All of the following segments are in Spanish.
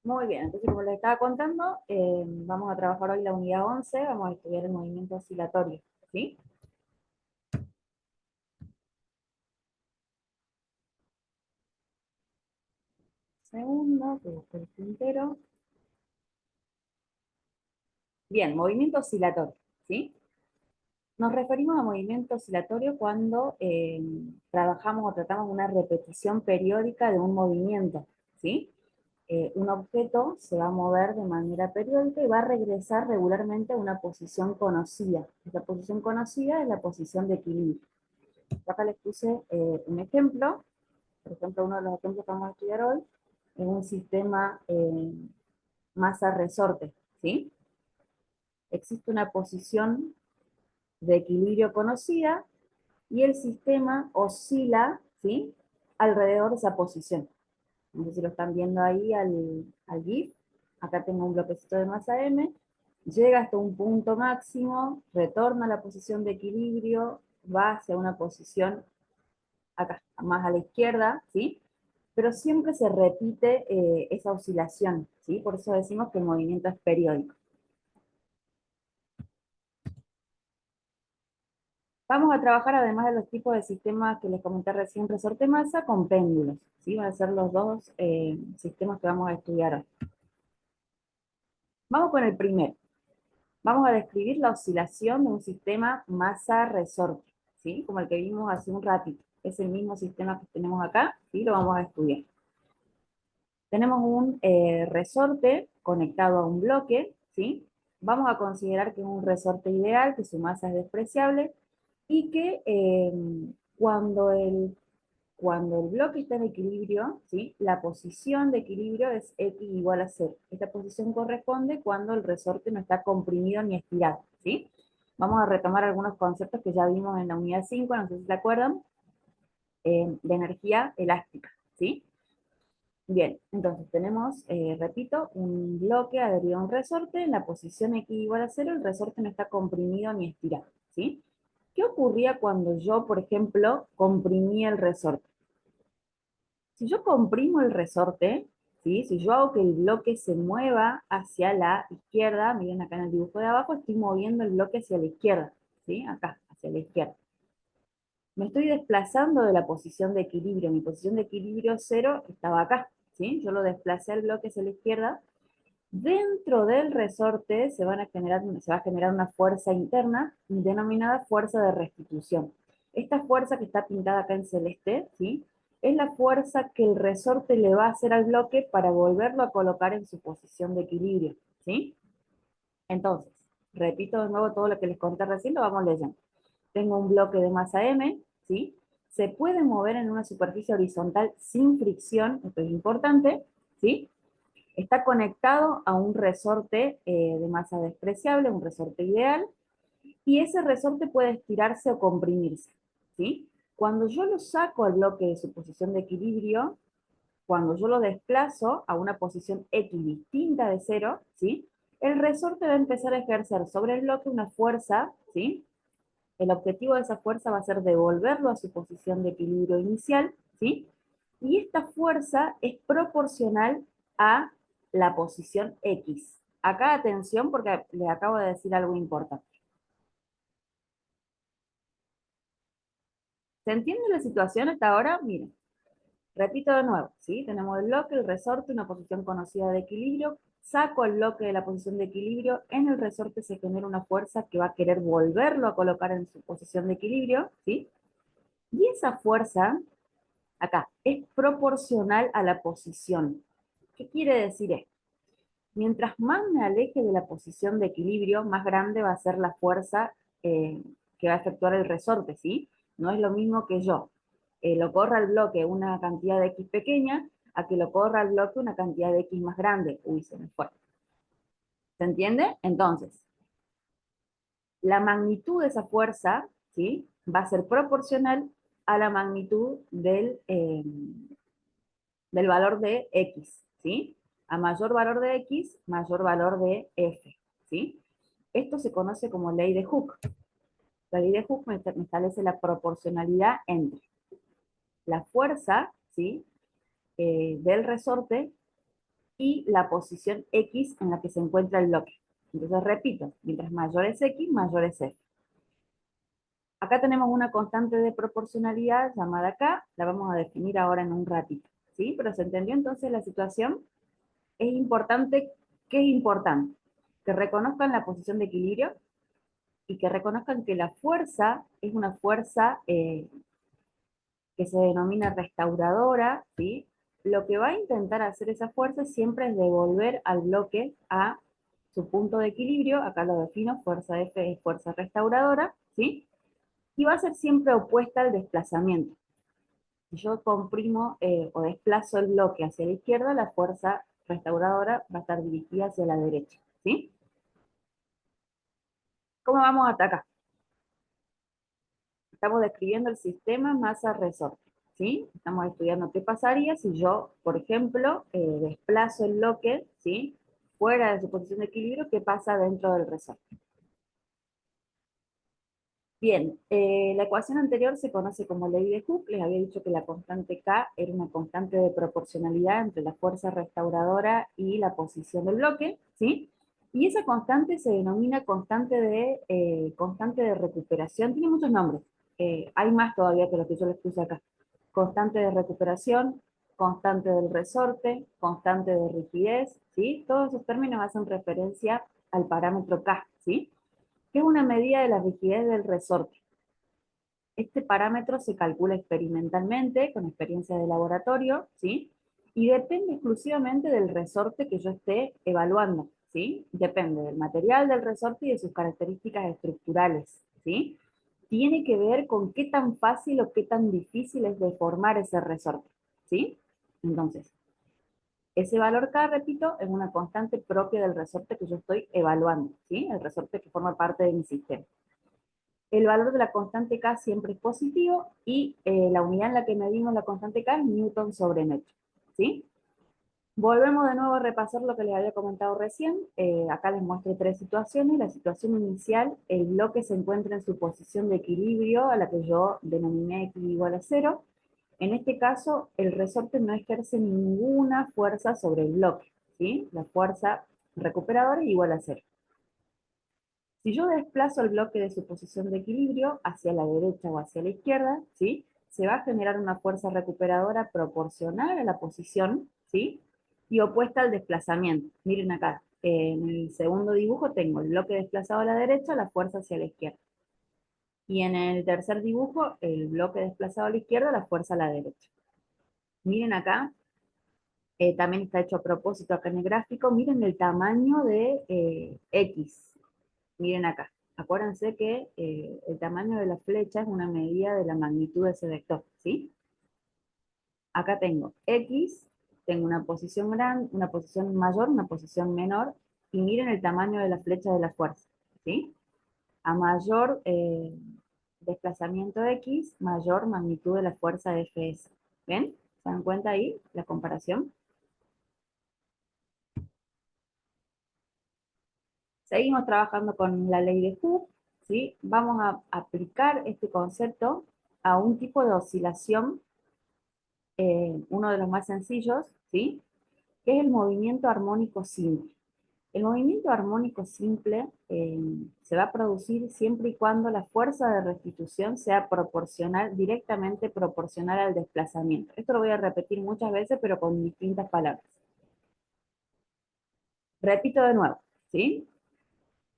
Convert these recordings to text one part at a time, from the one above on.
Muy bien, entonces como les estaba contando, vamos a trabajar hoy la unidad 11, vamos a estudiar el movimiento oscilatorio, ¿sí? Segundo, que busco el puntero. Bien, movimiento oscilatorio, ¿sí? Nos referimos a movimiento oscilatorio cuando trabajamos o tratamos una repetición periódica de un movimiento, ¿sí? Un objeto se va a mover de manera periódica y va a regresar regularmente a una posición conocida. Esta posición conocida es la posición de equilibrio. Acá les puse un ejemplo. Por ejemplo, uno de los ejemplos que vamos a estudiar hoy es un sistema masa-resorte, ¿sí? Existe una posición de equilibrio conocida y el sistema oscila, ¿sí?, alrededor de esa posición. No sé si lo están viendo ahí al GIF. Acá tengo un bloquecito de masa M, llega hasta un punto máximo, retorna a la posición de equilibrio, va hacia una posición acá, más a la izquierda, ¿sí? Pero siempre se repite esa oscilación, ¿sí? Por eso decimos que el movimiento es periódico. Vamos a trabajar, además de los tipos de sistemas que les comenté recién, resorte-masa, con péndulos, ¿sí? Van a ser los dos sistemas que vamos a estudiar hoy. Vamos con el primero. Vamos a describir la oscilación de un sistema masa-resorte, ¿sí? Como el que vimos hace un ratito. Es el mismo sistema que tenemos acá, ¿sí? Lo vamos a estudiar. Tenemos un resorte conectado a un bloque, ¿sí? Vamos a considerar que es un resorte ideal, que su masa es despreciable, y que cuando el bloque está en equilibrio, ¿sí?, la posición de equilibrio es x igual a 0. Esta posición corresponde cuando el resorte no está comprimido ni estirado, ¿sí? Vamos a retomar algunos conceptos que ya vimos en la unidad 5, no sé si se acuerdan, de energía elástica, ¿sí? Bien, entonces tenemos, repito, un bloque adherido a un resorte, en la posición x igual a 0, el resorte no está comprimido ni estirado, ¿sí? ¿Qué ocurría cuando yo, por ejemplo, comprimía el resorte? Si yo comprimo el resorte, ¿sí?, si yo hago que el bloque se mueva hacia la izquierda, miren acá en el dibujo de abajo, estoy moviendo el bloque hacia la izquierda, ¿sí? Acá, hacia la izquierda. Me estoy desplazando de la posición de equilibrio. Mi posición de equilibrio 0 estaba acá, ¿sí? Yo lo desplacé al bloque hacia la izquierda. Dentro del resorte se va a generar una fuerza interna denominada fuerza de restitución. Esta fuerza que está pintada acá en celeste, ¿sí?, es la fuerza que el resorte le va a hacer al bloque para volverlo a colocar en su posición de equilibrio, ¿sí? Entonces, repito de nuevo todo lo que les conté recién, lo vamos leyendo. Tengo un bloque de masa M, ¿sí? Se puede mover en una superficie horizontal sin fricción, esto es importante, ¿sí? Está conectado a un resorte de masa despreciable, un resorte ideal, y ese resorte puede estirarse o comprimirse, ¿sí? Cuando yo lo saco al bloque de su posición de equilibrio, cuando yo lo desplazo a una posición X distinta de 0, ¿sí?, el resorte va a empezar a ejercer sobre el bloque una fuerza, ¿sí? El objetivo de esa fuerza va a ser devolverlo a su posición de equilibrio inicial, ¿sí? Y esta fuerza es proporcional a la posición X. Acá atención porque les acabo de decir algo importante. ¿Se entiende la situación hasta ahora? Miren, repito de nuevo, ¿sí? Tenemos el bloque, el resorte, una posición conocida de equilibrio. Saco el bloque de la posición de equilibrio. En el resorte se genera una fuerza que va a querer volverlo a colocar en su posición de equilibrio, ¿sí? Y esa fuerza acá, es proporcional a la posición. ¿Qué quiere decir esto? Mientras más me aleje de la posición de equilibrio, más grande va a ser la fuerza que va a efectuar el resorte, ¿sí? No es lo mismo que yo lo corra al bloque una cantidad de X pequeña, a que lo corra al bloque una cantidad de X más grande. Uy, se me fue. ¿Se entiende? Entonces, la magnitud de esa fuerza, ¿sí?, va a ser proporcional a la magnitud del valor de X, ¿sí? A mayor valor de X, mayor valor de F, ¿sí? Esto se conoce como ley de Hooke. La ley de Hooke me establece la proporcionalidad entre la fuerza, ¿sí?, del resorte y la posición X en la que se encuentra el bloque. Entonces repito, mientras mayor es X, mayor es F. Acá tenemos una constante de proporcionalidad llamada K, la vamos a definir ahora en un ratito, ¿sí? Pero se entendió entonces la situación. Es importante, ¿qué es importante? Que reconozcan la posición de equilibrio y que reconozcan que la fuerza es una fuerza que se denomina restauradora, ¿sí? Lo que va a intentar hacer esa fuerza siempre es devolver al bloque a su punto de equilibrio, acá lo defino, fuerza F es fuerza restauradora, ¿sí? Y va a ser siempre opuesta al desplazamiento. Si yo comprimo o desplazo el bloque hacia la izquierda, la fuerza restauradora va a estar dirigida hacia la derecha, ¿sí? ¿Cómo vamos hasta acá? Estamos describiendo el sistema masa-resorte, ¿sí? Estamos estudiando qué pasaría si yo, por ejemplo, desplazo el bloque, ¿sí? Fuera de su posición de equilibrio, ¿qué pasa dentro del resorte? Bien, la ecuación anterior se conoce como ley de Hooke. Les había dicho que la constante K era una constante de proporcionalidad entre la fuerza restauradora y la posición del bloque, ¿sí? Y esa constante se denomina constante de recuperación. Tiene muchos nombres. Hay más todavía que lo que yo les puse acá. Constante de recuperación, constante del resorte, constante de rigidez, ¿sí? Todos esos términos hacen referencia al parámetro K, ¿sí? Que es una medida de la rigidez del resorte. Este parámetro se calcula experimentalmente, con experiencia de laboratorio, ¿sí? Y depende exclusivamente del resorte que yo esté evaluando, ¿sí? Depende del material del resorte y de sus características estructurales, ¿sí? Tiene que ver con qué tan fácil o qué tan difícil es deformar ese resorte, ¿sí? Entonces, ese valor K, repito, es una constante propia del resorte que yo estoy evaluando, ¿sí? El resorte que forma parte de mi sistema. El valor de la constante K siempre es positivo y la unidad en la que medimos la constante K es Newton sobre metro, ¿sí? Volvemos de nuevo a repasar lo que les había comentado recién. Acá les muestro tres situaciones. La situación inicial, el bloque se encuentra en su posición de equilibrio, a la que yo denominé X igual a 0. En este caso, el resorte no ejerce ninguna fuerza sobre el bloque, ¿sí? La fuerza recuperadora es igual a 0. Si yo desplazo el bloque de su posición de equilibrio hacia la derecha o hacia la izquierda, ¿sí? Se va a generar una fuerza recuperadora proporcional a la posición, ¿sí? Y opuesta al desplazamiento. Miren acá, en el segundo dibujo tengo el bloque desplazado a la derecha, la fuerza hacia la izquierda. Y en el tercer dibujo, el bloque desplazado a la izquierda, la fuerza a la derecha. Miren acá, también está hecho a propósito acá en el gráfico, miren el tamaño de X. Miren acá. Acuérdense que el tamaño de la flecha es una medida de la magnitud de ese vector, ¿sí? Acá tengo X, tengo una posición grande, una posición mayor, una posición menor, y miren el tamaño de la flecha de la fuerza, ¿sí? A mayor desplazamiento X, mayor magnitud de la fuerza de Fs. ¿Ven? ¿Se dan cuenta ahí la comparación? Seguimos trabajando con la ley de Hooke, ¿sí? Vamos a aplicar este concepto a un tipo de oscilación, uno de los más sencillos, ¿sí? Que es el movimiento armónico simple. El movimiento armónico simple se va a producir siempre y cuando la fuerza de restitución sea proporcional, directamente proporcional al desplazamiento. Esto lo voy a repetir muchas veces, pero con distintas palabras. Repito de nuevo, ¿sí?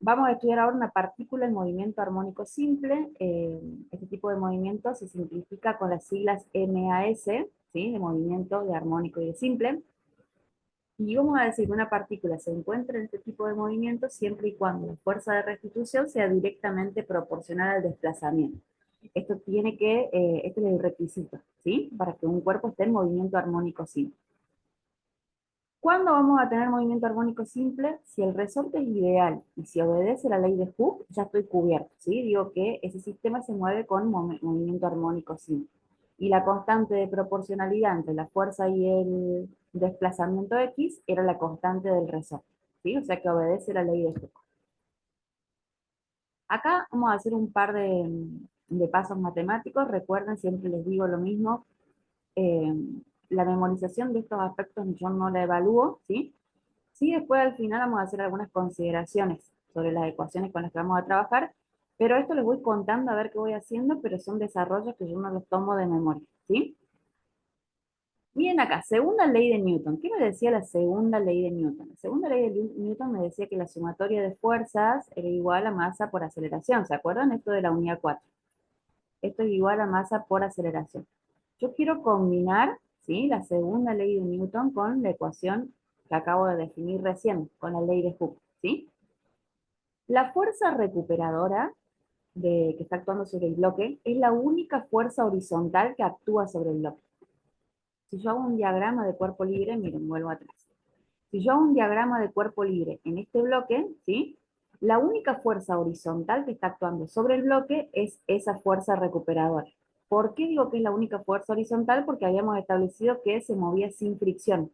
Vamos a estudiar ahora una partícula en movimiento armónico simple. Este tipo de movimiento se simplifica con las siglas MAS, ¿sí? De movimiento de armónico y de simple. Y vamos a decir que una partícula se encuentra en este tipo de movimiento siempre y cuando la fuerza de restitución sea directamente proporcional al desplazamiento. Este es el requisito, ¿sí? Para que un cuerpo esté en movimiento armónico simple. ¿Cuándo vamos a tener movimiento armónico simple? Si el resorte es ideal y si obedece la ley de Hooke, ya estoy cubierto, ¿sí? Digo que ese sistema se mueve con movimiento armónico simple. Y la constante de proporcionalidad entre la fuerza y el desplazamiento X era la constante del resorte, ¿sí? O sea que obedece la ley de Hooke. Acá vamos a hacer un par de pasos matemáticos. Recuerden, siempre les digo lo mismo. la memorización de estos aspectos yo no la evalúo, ¿sí? Sí, después al final vamos a hacer algunas consideraciones sobre las ecuaciones con las que vamos a trabajar, pero esto les voy contando a ver qué voy haciendo, pero son desarrollos que yo no los tomo de memoria, ¿sí? Miren acá, segunda ley de Newton. ¿Qué me decía la segunda ley de Newton? La segunda ley de Newton me decía que la sumatoria de fuerzas era igual a masa por aceleración. ¿Se acuerdan? Esto de la unidad 4. Esto es igual a masa por aceleración. Yo quiero combinar, ¿sí?, la segunda ley de Newton con la ecuación que acabo de definir recién, con la ley de Hooke, ¿sí? La fuerza recuperadora que está actuando sobre el bloque es la única fuerza horizontal que actúa sobre el bloque. Si yo hago un diagrama de cuerpo libre, miren, vuelvo atrás. Si yo hago un diagrama de cuerpo libre en este bloque, ¿sí?, la única fuerza horizontal que está actuando sobre el bloque es esa fuerza recuperadora. ¿Por qué digo que es la única fuerza horizontal? Porque habíamos establecido que se movía sin fricción.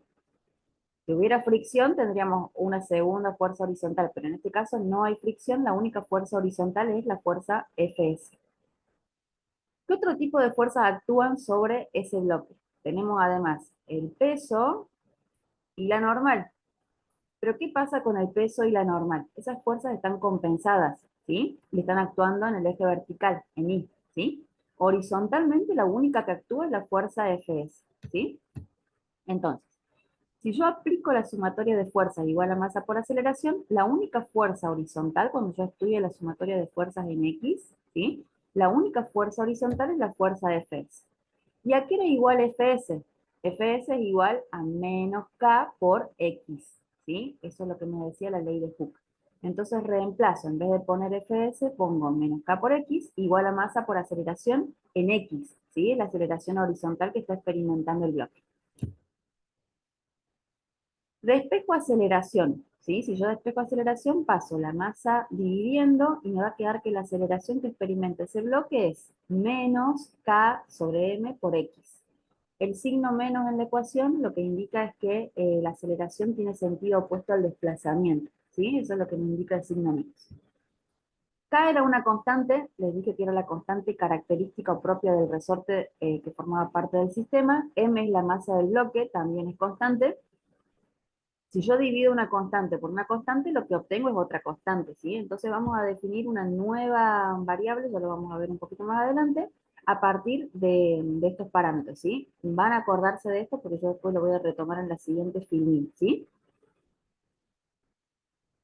Si hubiera fricción, tendríamos una segunda fuerza horizontal, pero en este caso no hay fricción, la única fuerza horizontal es la fuerza Fs. ¿Qué otro tipo de fuerzas actúan sobre ese bloque? Tenemos además el peso y la normal. Pero ¿qué pasa con el peso y la normal? Esas fuerzas están compensadas, ¿sí? Y están actuando en el eje vertical, en Y, ¿sí? Horizontalmente la única que actúa es la fuerza Fs, ¿sí? Entonces, si yo aplico la sumatoria de fuerzas igual a masa por aceleración, la única fuerza horizontal, cuando yo estudie la sumatoria de fuerzas en X, ¿sí?, la única fuerza horizontal es la fuerza Fs. ¿Y a qué era igual Fs? Fs es igual a menos K por X, ¿sí? Eso es lo que me decía la ley de Hooke. Entonces reemplazo, en vez de poner Fs, pongo menos K por X igual a masa por aceleración en X, ¿sí? La aceleración horizontal que está experimentando el bloque. Despejo aceleración, ¿sí? Si yo despejo aceleración, paso la masa dividiendo y me va a quedar que la aceleración que experimenta ese bloque es menos K sobre M por X. El signo menos en la ecuación lo que indica es que la aceleración tiene sentido opuesto al desplazamiento, ¿sí? Eso es lo que me indica el signo menos. K era una constante, les dije que era la constante característica o propia del resorte que formaba parte del sistema. M es la masa del bloque, también es constante. Si yo divido una constante por una constante, lo que obtengo es otra constante, ¿sí? Entonces vamos a definir una nueva variable, ya lo vamos a ver un poquito más adelante, a partir de estos parámetros, ¿sí? Van a acordarse de esto porque yo después lo voy a retomar en la siguiente filmín, ¿sí?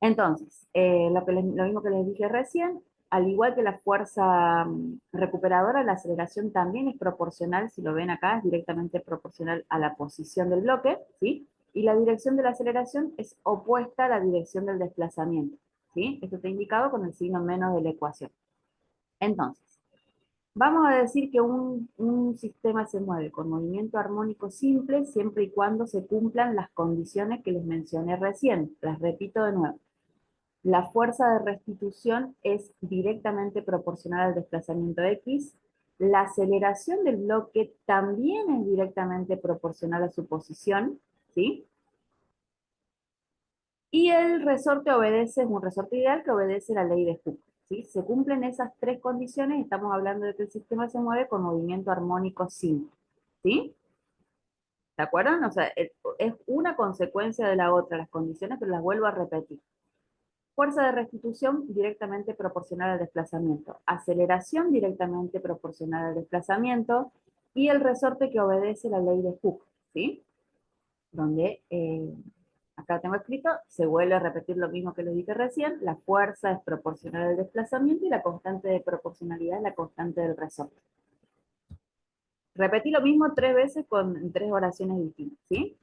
Entonces, lo mismo que les dije recién, al igual que la fuerza recuperadora, la aceleración también es proporcional, si lo ven acá, es directamente proporcional a la posición del bloque, ¿sí? Y la dirección de la aceleración es opuesta a la dirección del desplazamiento, ¿sí? Esto está indicado con el signo menos de la ecuación. Entonces, vamos a decir que un sistema se mueve con movimiento armónico simple siempre y cuando se cumplan las condiciones que les mencioné recién. Las repito de nuevo. La fuerza de restitución es directamente proporcional al desplazamiento X. La aceleración del bloque también es directamente proporcional a su posición, ¿sí? Y el resorte obedece, es un resorte ideal que obedece la ley de Hooke, ¿sí? Se cumplen esas tres condiciones, estamos hablando de que el sistema se mueve con movimiento armónico simple, ¿sí? ¿De acuerdo? O sea, es una consecuencia de la otra, las condiciones, pero las vuelvo a repetir. Fuerza de restitución directamente proporcional al desplazamiento. Aceleración directamente proporcional al desplazamiento. Y el resorte que obedece la ley de Hooke, ¿sí? Donde, acá tengo escrito, se vuelve a repetir lo mismo que les dije recién, la fuerza es proporcional al desplazamiento y la constante de proporcionalidad es la constante del resorte. Repetí lo mismo 3 veces con 3 oraciones distintas, ¿sí?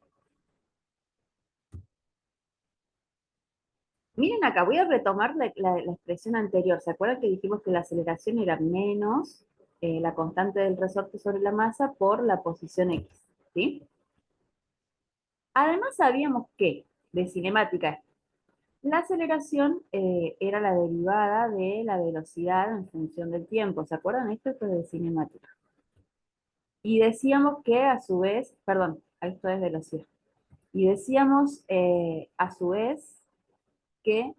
Miren acá, voy a retomar la expresión anterior. ¿Se acuerdan que dijimos que la aceleración era menos la constante del resorte sobre la masa por la posición X? ¿Sí? Además sabíamos que, de cinemática, la aceleración era la derivada de la velocidad en función del tiempo. ¿Se acuerdan? Esto es de cinemática. Y decíamos que a su vez, perdón, esto es velocidad. Y decíamos a su vez que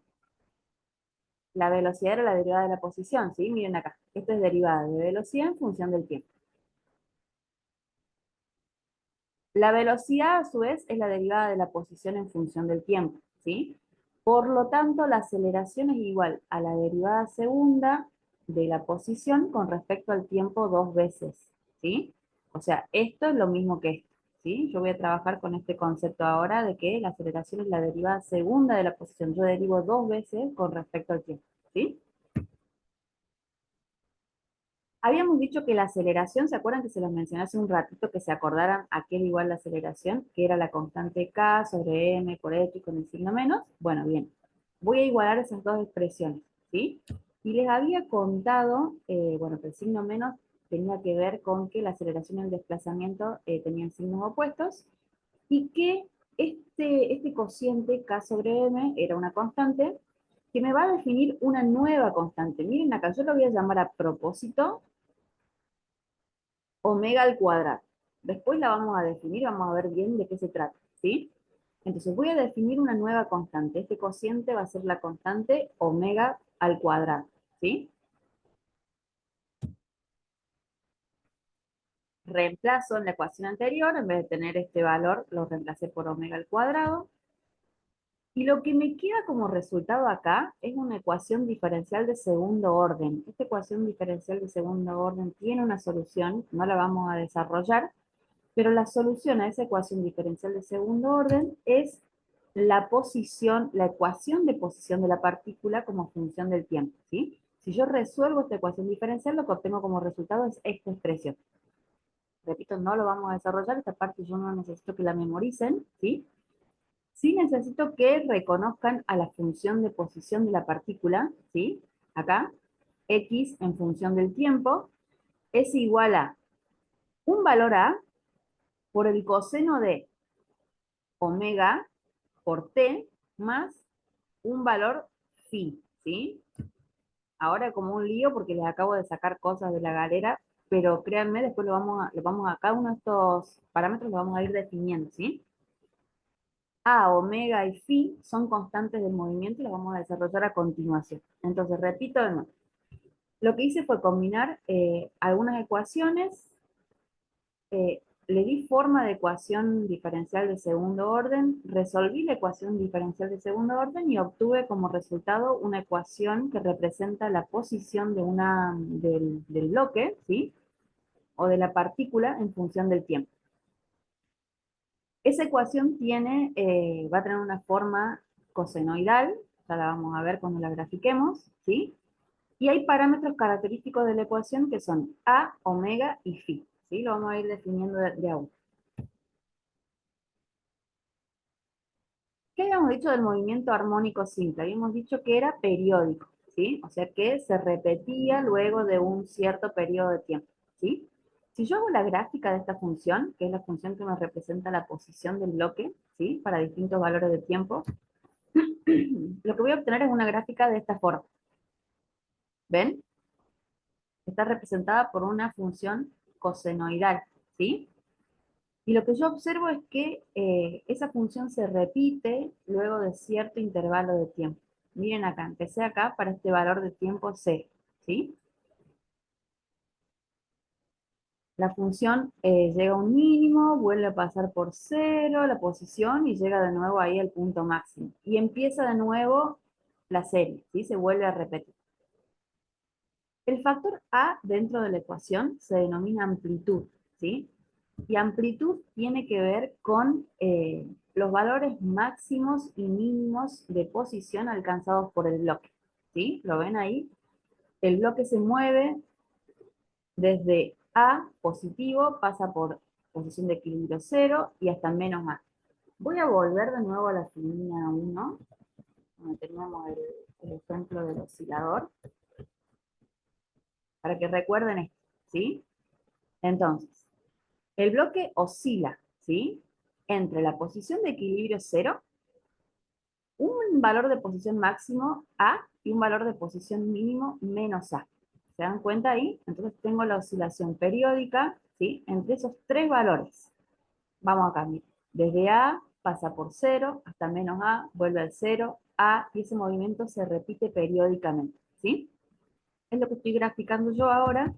la velocidad era la derivada de la posición, ¿sí? Miren acá. Esto es derivada de velocidad en función del tiempo. La velocidad, a su vez, es la derivada de la posición en función del tiempo, ¿sí? Por lo tanto, la aceleración es igual a la derivada segunda de la posición con respecto al tiempo dos veces, ¿sí? O sea, esto es lo mismo que esto, ¿sí? Yo voy a trabajar con este concepto ahora de que la aceleración es la derivada segunda de la posición. Yo derivo dos veces con respecto al tiempo, ¿sí? Habíamos dicho que la aceleración, ¿se acuerdan que se los mencioné hace un ratito que se acordaran a qué era igual la aceleración? Que era la constante k sobre m por x con el signo menos. Bueno, bien. Voy a igualar esas dos expresiones, ¿sí? Y les había contado, bueno, que el signo menos tenía que ver con que la aceleración y el desplazamiento tenían signos opuestos y que este cociente k sobre m era una constante que me va a definir una nueva constante. Miren acá, yo lo voy a llamar a propósito omega al cuadrado. Después la vamos a definir, vamos a ver bien de qué se trata, ¿sí? Entonces voy a definir una nueva constante. Este cociente va a ser la constante omega al cuadrado, ¿sí? Reemplazo en la ecuación anterior, en vez de tener este valor, lo reemplacé por omega al cuadrado. Y lo que me queda como resultado acá es una ecuación diferencial de segundo orden. Esta ecuación diferencial de segundo orden tiene una solución, no la vamos a desarrollar, pero la solución a esa ecuación diferencial de segundo orden es la posición, la ecuación de posición de la partícula como función del tiempo, ¿sí? Si yo resuelvo esta ecuación diferencial, lo que obtengo como resultado es esta expresión. Repito, no lo vamos a desarrollar, esta parte yo no necesito que la memoricen, ¿sí? Sí necesito que reconozcan a la función de posición de la partícula, ¿sí? Acá, x en función del tiempo, es igual a un valor a por el coseno de omega por t más un valor phi, ¿sí? Ahora como un lío porque les acabo de sacar cosas de la galera, pero créanme, después cada uno de estos parámetros lo vamos a ir definiendo, ¿sí? A, omega y phi son constantes del movimiento y las vamos a desarrollar a continuación. Entonces, repito de nuevo. Lo que hice fue combinar algunas ecuaciones, le di forma de ecuación diferencial de segundo orden, resolví la ecuación diferencial de segundo orden y obtuve como resultado una ecuación que representa la posición del bloque, ¿sí? O de la partícula en función del tiempo. Esa ecuación va a tener una forma cosenoidal, ya la vamos a ver cuando la grafiquemos, ¿sí? Y hay parámetros característicos de la ecuación que son A, omega y phi, ¿sí? Lo vamos a ir definiendo de a uno. ¿Qué habíamos dicho del movimiento armónico simple? Habíamos dicho que era periódico, ¿sí? O sea que se repetía luego de un cierto periodo de tiempo, ¿sí? Si yo hago la gráfica de esta función, que es la función que me representa la posición del bloque, ¿sí? Para distintos valores de tiempo, lo que voy a obtener es una gráfica de esta forma. ¿Ven? Está representada por una función cosenoidal, ¿sí? Y lo que yo observo es que esa función se repite luego de cierto intervalo de tiempo. Miren acá, empecé acá para este valor de tiempo c, ¿sí? La función llega a un mínimo, vuelve a pasar por cero la posición y llega de nuevo ahí al punto máximo. Y empieza de nuevo la serie, ¿sí? Se vuelve a repetir. El factor A dentro de la ecuación se denomina amplitud, ¿sí? Y amplitud tiene que ver con los valores máximos y mínimos de posición alcanzados por el bloque, ¿sí? ¿Lo ven ahí? El bloque se mueve desde A positivo, pasa por posición de equilibrio cero y hasta menos A. Voy a volver de nuevo a la filmina 1, donde teníamos el ejemplo del oscilador, para que recuerden esto, ¿sí? Entonces, el bloque oscila, ¿sí? Entre la posición de equilibrio cero, un valor de posición máximo A y un valor de posición mínimo menos A. ¿Se dan cuenta ahí? Entonces tengo la oscilación periódica, ¿sí? Entre esos tres valores. Vamos a cambiar. Desde A pasa por cero hasta menos A, vuelve al cero, A, y ese movimiento se repite periódicamente, ¿sí? Es lo que estoy graficando yo ahora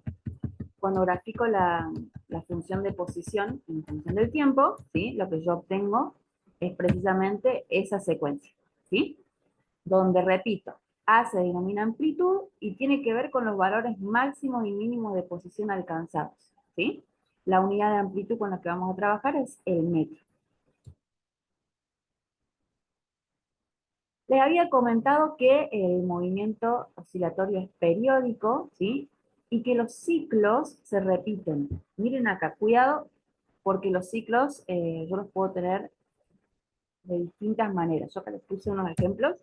cuando grafico la la función de posición en función del tiempo, ¿sí? Lo que yo obtengo es precisamente esa secuencia, ¿sí? Donde, repito, A se denomina amplitud y tiene que ver con los valores máximos y mínimos de posición alcanzados, ¿sí? La unidad de amplitud con la que vamos a trabajar es el metro. Les había comentado que el movimiento oscilatorio es periódico, ¿sí? Y que los ciclos se repiten. Miren acá, cuidado, porque los ciclos yo los puedo tener de distintas maneras. Yo acá les puse unos ejemplos.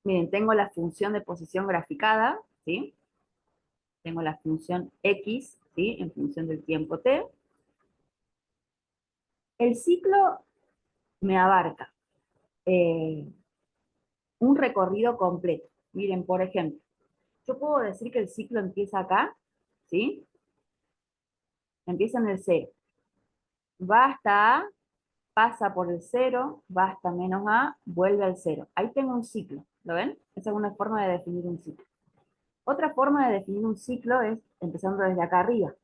Miren, tengo la función de posición graficada, ¿sí? Tengo la función X, ¿sí? En función del tiempo T. El ciclo me abarca eh, un recorrido completo. Miren, por ejemplo, yo puedo decir que el ciclo empieza acá, ¿sí? Empieza en el 0. Va hasta A, pasa por el 0, va hasta menos A, vuelve al 0. Ahí tengo un ciclo, ¿lo ven? Esa es una forma de definir un ciclo. Otra forma de definir un ciclo es empezando desde acá arriba.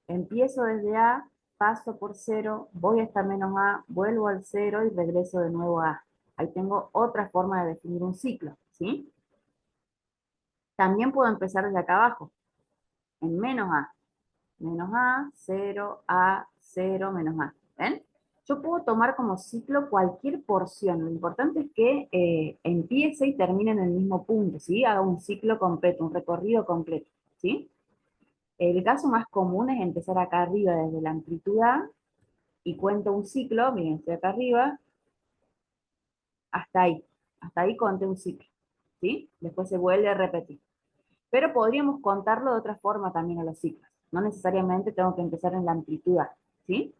Empiezo desde A, paso por 0, voy hasta menos A, vuelvo al 0 y regreso de nuevo a A. Ahí tengo otra forma de definir un ciclo, ¿sí? También puedo empezar desde acá abajo, en menos A, 0, A, 0, menos A. ¿Ven? Yo puedo tomar como ciclo cualquier porción. Lo importante es que empiece y termine en el mismo punto, ¿sí? Haga un ciclo completo, un recorrido completo, ¿sí? El caso más común es empezar acá arriba desde la amplitud A y cuento un ciclo, miren, estoy acá arriba, hasta ahí. Hasta ahí conté un ciclo, ¿sí? Después se vuelve a repetir. Pero podríamos contarlo de otra forma también a los ciclos. No necesariamente tengo que empezar en la amplitud A, ¿sí?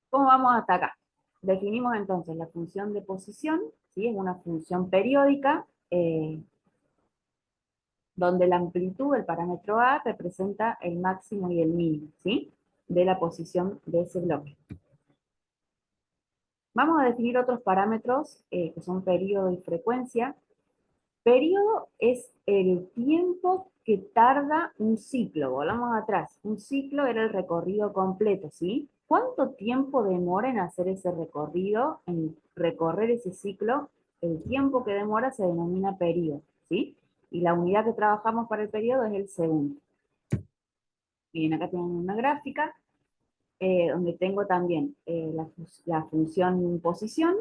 ¿Cómo vamos hasta acá? Definimos entonces la función de posición, ¿sí? Es una función periódica donde la amplitud, el parámetro A, representa el máximo y el mínimo, ¿sí? De la posición de ese bloque. Vamos a definir otros parámetros que son periodo y frecuencia. Periodo es el tiempo que tarda un ciclo. Volvamos atrás. Un ciclo era el recorrido completo, ¿sí? ¿Cuánto tiempo demora en hacer ese recorrido, en recorrer ese ciclo? El tiempo que demora se denomina periodo, ¿sí? Y la unidad que trabajamos para el periodo es el segundo. Miren, acá tenemos una gráfica donde tengo también la función posición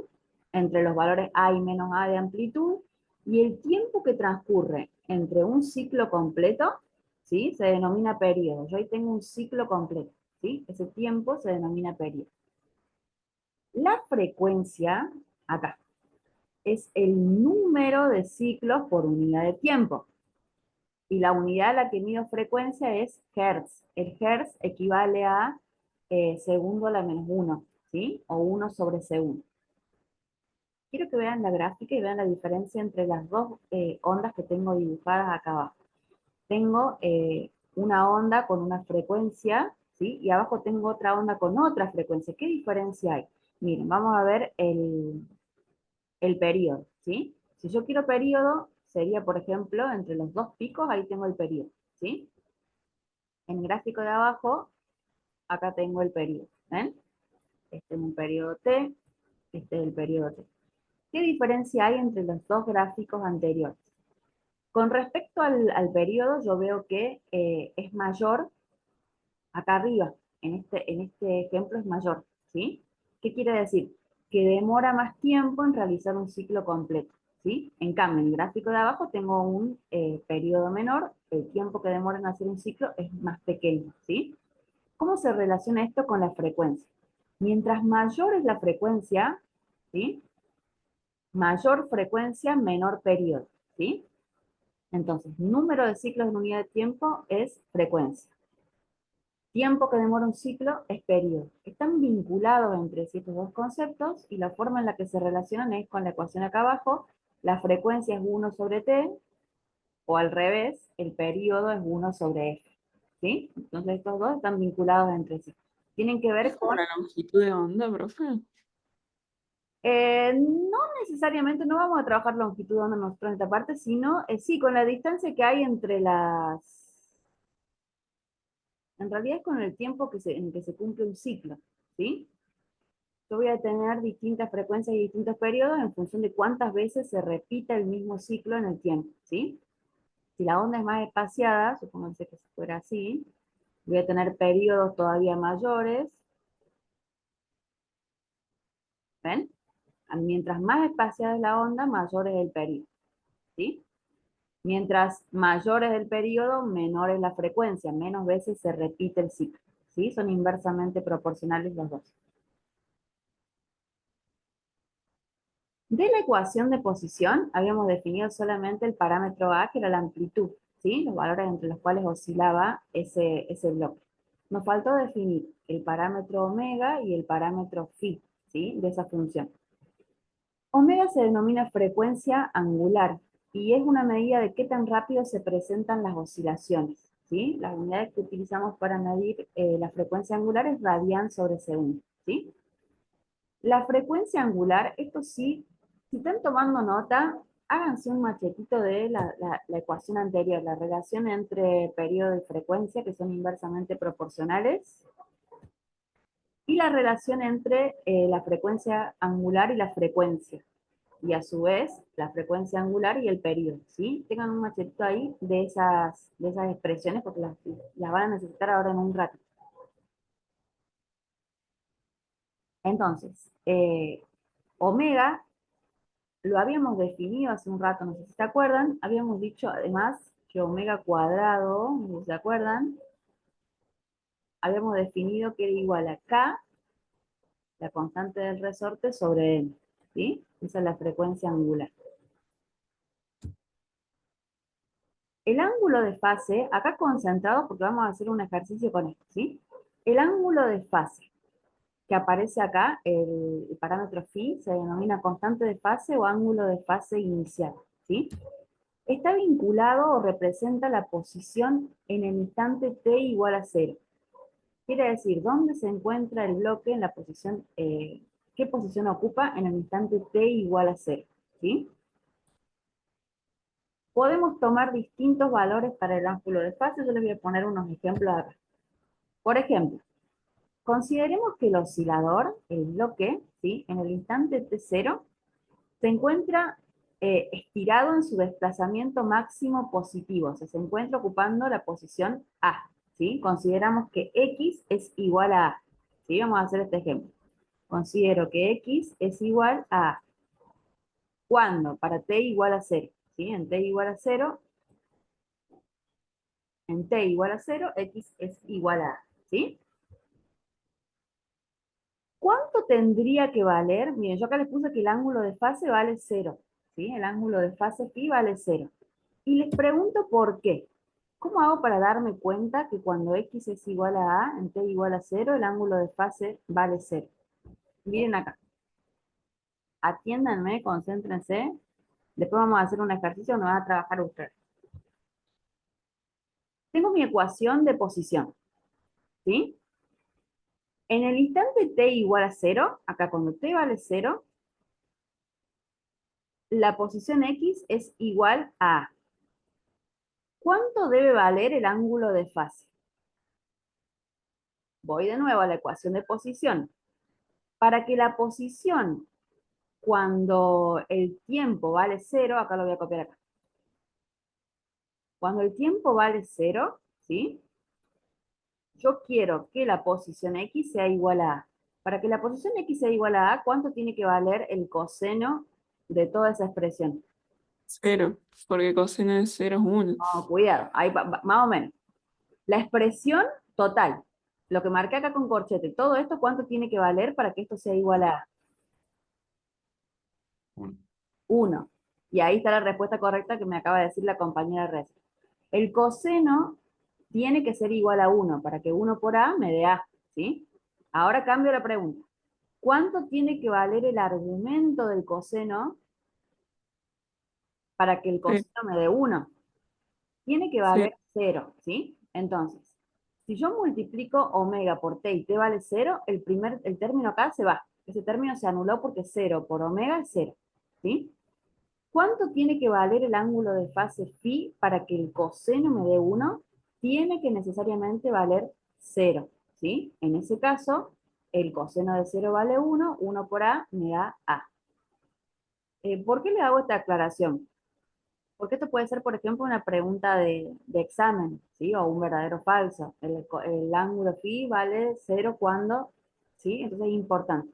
entre los valores A y menos A de amplitud y el tiempo que transcurre entre un ciclo completo, ¿sí? Se denomina periodo. Yo ahí tengo un ciclo completo, ¿sí? Ese tiempo se denomina periodo. La frecuencia, acá, es el número de ciclos por unidad de tiempo. Y la unidad a la que mido frecuencia es hertz. El hertz equivale a segundo a la menos 1, ¿sí? O 1 sobre segundo. Quiero que vean la gráfica y vean la diferencia entre las dos ondas que tengo dibujadas acá abajo. Tengo una onda con una frecuencia, ¿sí? Y abajo tengo otra onda con otra frecuencia. ¿Qué diferencia hay? Miren, vamos a ver el periodo, ¿sí? Si yo quiero periodo, sería, por ejemplo, entre los dos picos, ahí tengo el periodo, ¿sí? En el gráfico de abajo, acá tengo el periodo, ¿ven? Este es un periodo T, este es el periodo T. ¿Qué diferencia hay entre los dos gráficos anteriores? Con respecto al periodo, yo veo que es mayor acá arriba, en este ejemplo es mayor, ¿sí? ¿Qué quiere decir? Que demora más tiempo en realizar un ciclo completo, ¿sí? En cambio, en el gráfico de abajo tengo un periodo menor, el tiempo que demora en hacer un ciclo es más pequeño, ¿sí? ¿Cómo se relaciona esto con la frecuencia? Mientras mayor es la frecuencia, ¿sí? Mayor frecuencia, menor periodo, ¿sí? Entonces, número de ciclos en unidad de tiempo es frecuencia. Tiempo que demora un ciclo es periodo. Están vinculados entre sí estos dos conceptos y la forma en la que se relacionan es con la ecuación acá abajo. La frecuencia es 1 sobre t, o al revés, el periodo es 1 sobre f. ¿Sí? Entonces estos dos están vinculados entre sí. Tienen que Es ver como con... la longitud de onda, profe. No necesariamente, no vamos a trabajar longitud de onda nosotros en esta parte, sino sí con la distancia que hay entre las... En realidad es con el tiempo en que se cumple un ciclo, ¿sí? Yo voy a tener distintas frecuencias y distintos periodos en función de cuántas veces se repita el mismo ciclo en el tiempo, ¿sí? Si la onda es más espaciada, supónganse que si fuera así, voy a tener periodos todavía mayores, ¿ven? Mientras más espaciada es la onda, mayor es el periodo, ¿sí? Mientras mayor es el periodo, menor es la frecuencia, menos veces se repite el ciclo, ¿sí? Son inversamente proporcionales los dos. De la ecuación de posición, habíamos definido solamente el parámetro A, que era la amplitud, ¿sí? Los valores entre los cuales oscilaba ese bloque. Nos faltó definir el parámetro omega y el parámetro phi, ¿sí? De esa función. Omega se denomina frecuencia angular y es una medida de qué tan rápido se presentan las oscilaciones, ¿sí? Las unidades que utilizamos para medir la frecuencia angular es radian sobre segundo, ¿sí? La frecuencia angular, esto sí, si están tomando nota, háganse un machetito de la ecuación anterior, la relación entre periodo y frecuencia, que son inversamente proporcionales, y la relación entre la frecuencia angular y la frecuencia, y a su vez la frecuencia angular y el periodo, ¿sí? Tengan un machetito ahí de esas expresiones porque las van a necesitar ahora en un rato. Entonces, omega lo habíamos definido hace un rato, no sé si se acuerdan, habíamos dicho además que omega cuadrado, no sé si se acuerdan, habíamos definido que era igual a K, la constante del resorte, sobre N, ¿sí? Esa es la frecuencia angular. El ángulo de fase, acá concentrado porque vamos a hacer un ejercicio con esto, ¿sí? El ángulo de fase que aparece acá, el parámetro phi, se denomina constante de fase o ángulo de fase inicial, ¿sí? Está vinculado o representa la posición en el instante t igual a 0. Quiere decir, ¿dónde se encuentra el bloque en la posición, qué posición ocupa en el instante t igual a 0? ¿Sí? Podemos tomar distintos valores para el ángulo de fase. Yo les voy a poner unos ejemplos acá. Por ejemplo, consideremos que el oscilador, el bloque, ¿sí? En el instante t0, se encuentra estirado en su desplazamiento máximo positivo, o sea, se encuentra ocupando la posición A, ¿sí? Consideramos que X es igual a A, ¿sí? Vamos a hacer este ejemplo. Considero que X es igual a A. ¿Cuándo? Para T igual a 0, ¿sí? En T igual a 0, en T igual a 0, X es igual a A, ¿sí? ¿Cuánto tendría que valer? Miren, yo acá les puse que el ángulo de fase vale 0, ¿sí? El ángulo de fase phi vale 0. Y les pregunto por qué. ¿Cómo hago para darme cuenta que cuando x es igual a a, en t igual a 0, el ángulo de fase vale 0? Miren acá. Atiéndanme, concéntrense. Después vamos a hacer un ejercicio donde van a trabajar ustedes. Tengo mi ecuación de posición, ¿sí? En el instante t igual a 0, acá cuando t vale 0, la posición x es igual a a. ¿Cuánto debe valer el ángulo de fase? Voy de nuevo a la ecuación de posición. Para que la posición, cuando el tiempo vale 0, acá lo voy a copiar acá. Cuando el tiempo vale 0, ¿sí? Yo quiero que la posición x sea igual a a. Para que la posición x sea igual a a, ¿cuánto tiene que valer el coseno de toda esa expresión? Cero, porque coseno de cero es uno. Oh, cuidado, ahí más o menos. La expresión total, lo que marqué acá con corchete, todo esto, ¿cuánto tiene que valer para que esto sea igual a 1? Y ahí está la respuesta correcta que me acaba de decir la compañera Rez. El coseno tiene que ser igual a 1 para que 1 por a me dé a, ¿sí? Ahora cambio la pregunta. ¿Cuánto tiene que valer el argumento del coseno para que el Sí, coseno me dé 1? Tiene que sí, valer 0, ¿sí? Entonces, si yo multiplico omega por t y t vale 0, el término acá se va. Ese término se anuló porque 0 por omega es 0, ¿sí? ¿Cuánto tiene que valer el ángulo de fase phi para que el coseno me dé 1? Tiene que necesariamente valer 0, ¿sí? En ese caso, el coseno de 0 vale 1, 1 por A me da A. ¿Por qué le hago esta aclaración? Porque esto puede ser, por ejemplo, una pregunta de examen, ¿sí? O un verdadero o falso. El ángulo phi vale 0 cuando, ¿sí? Entonces es importante.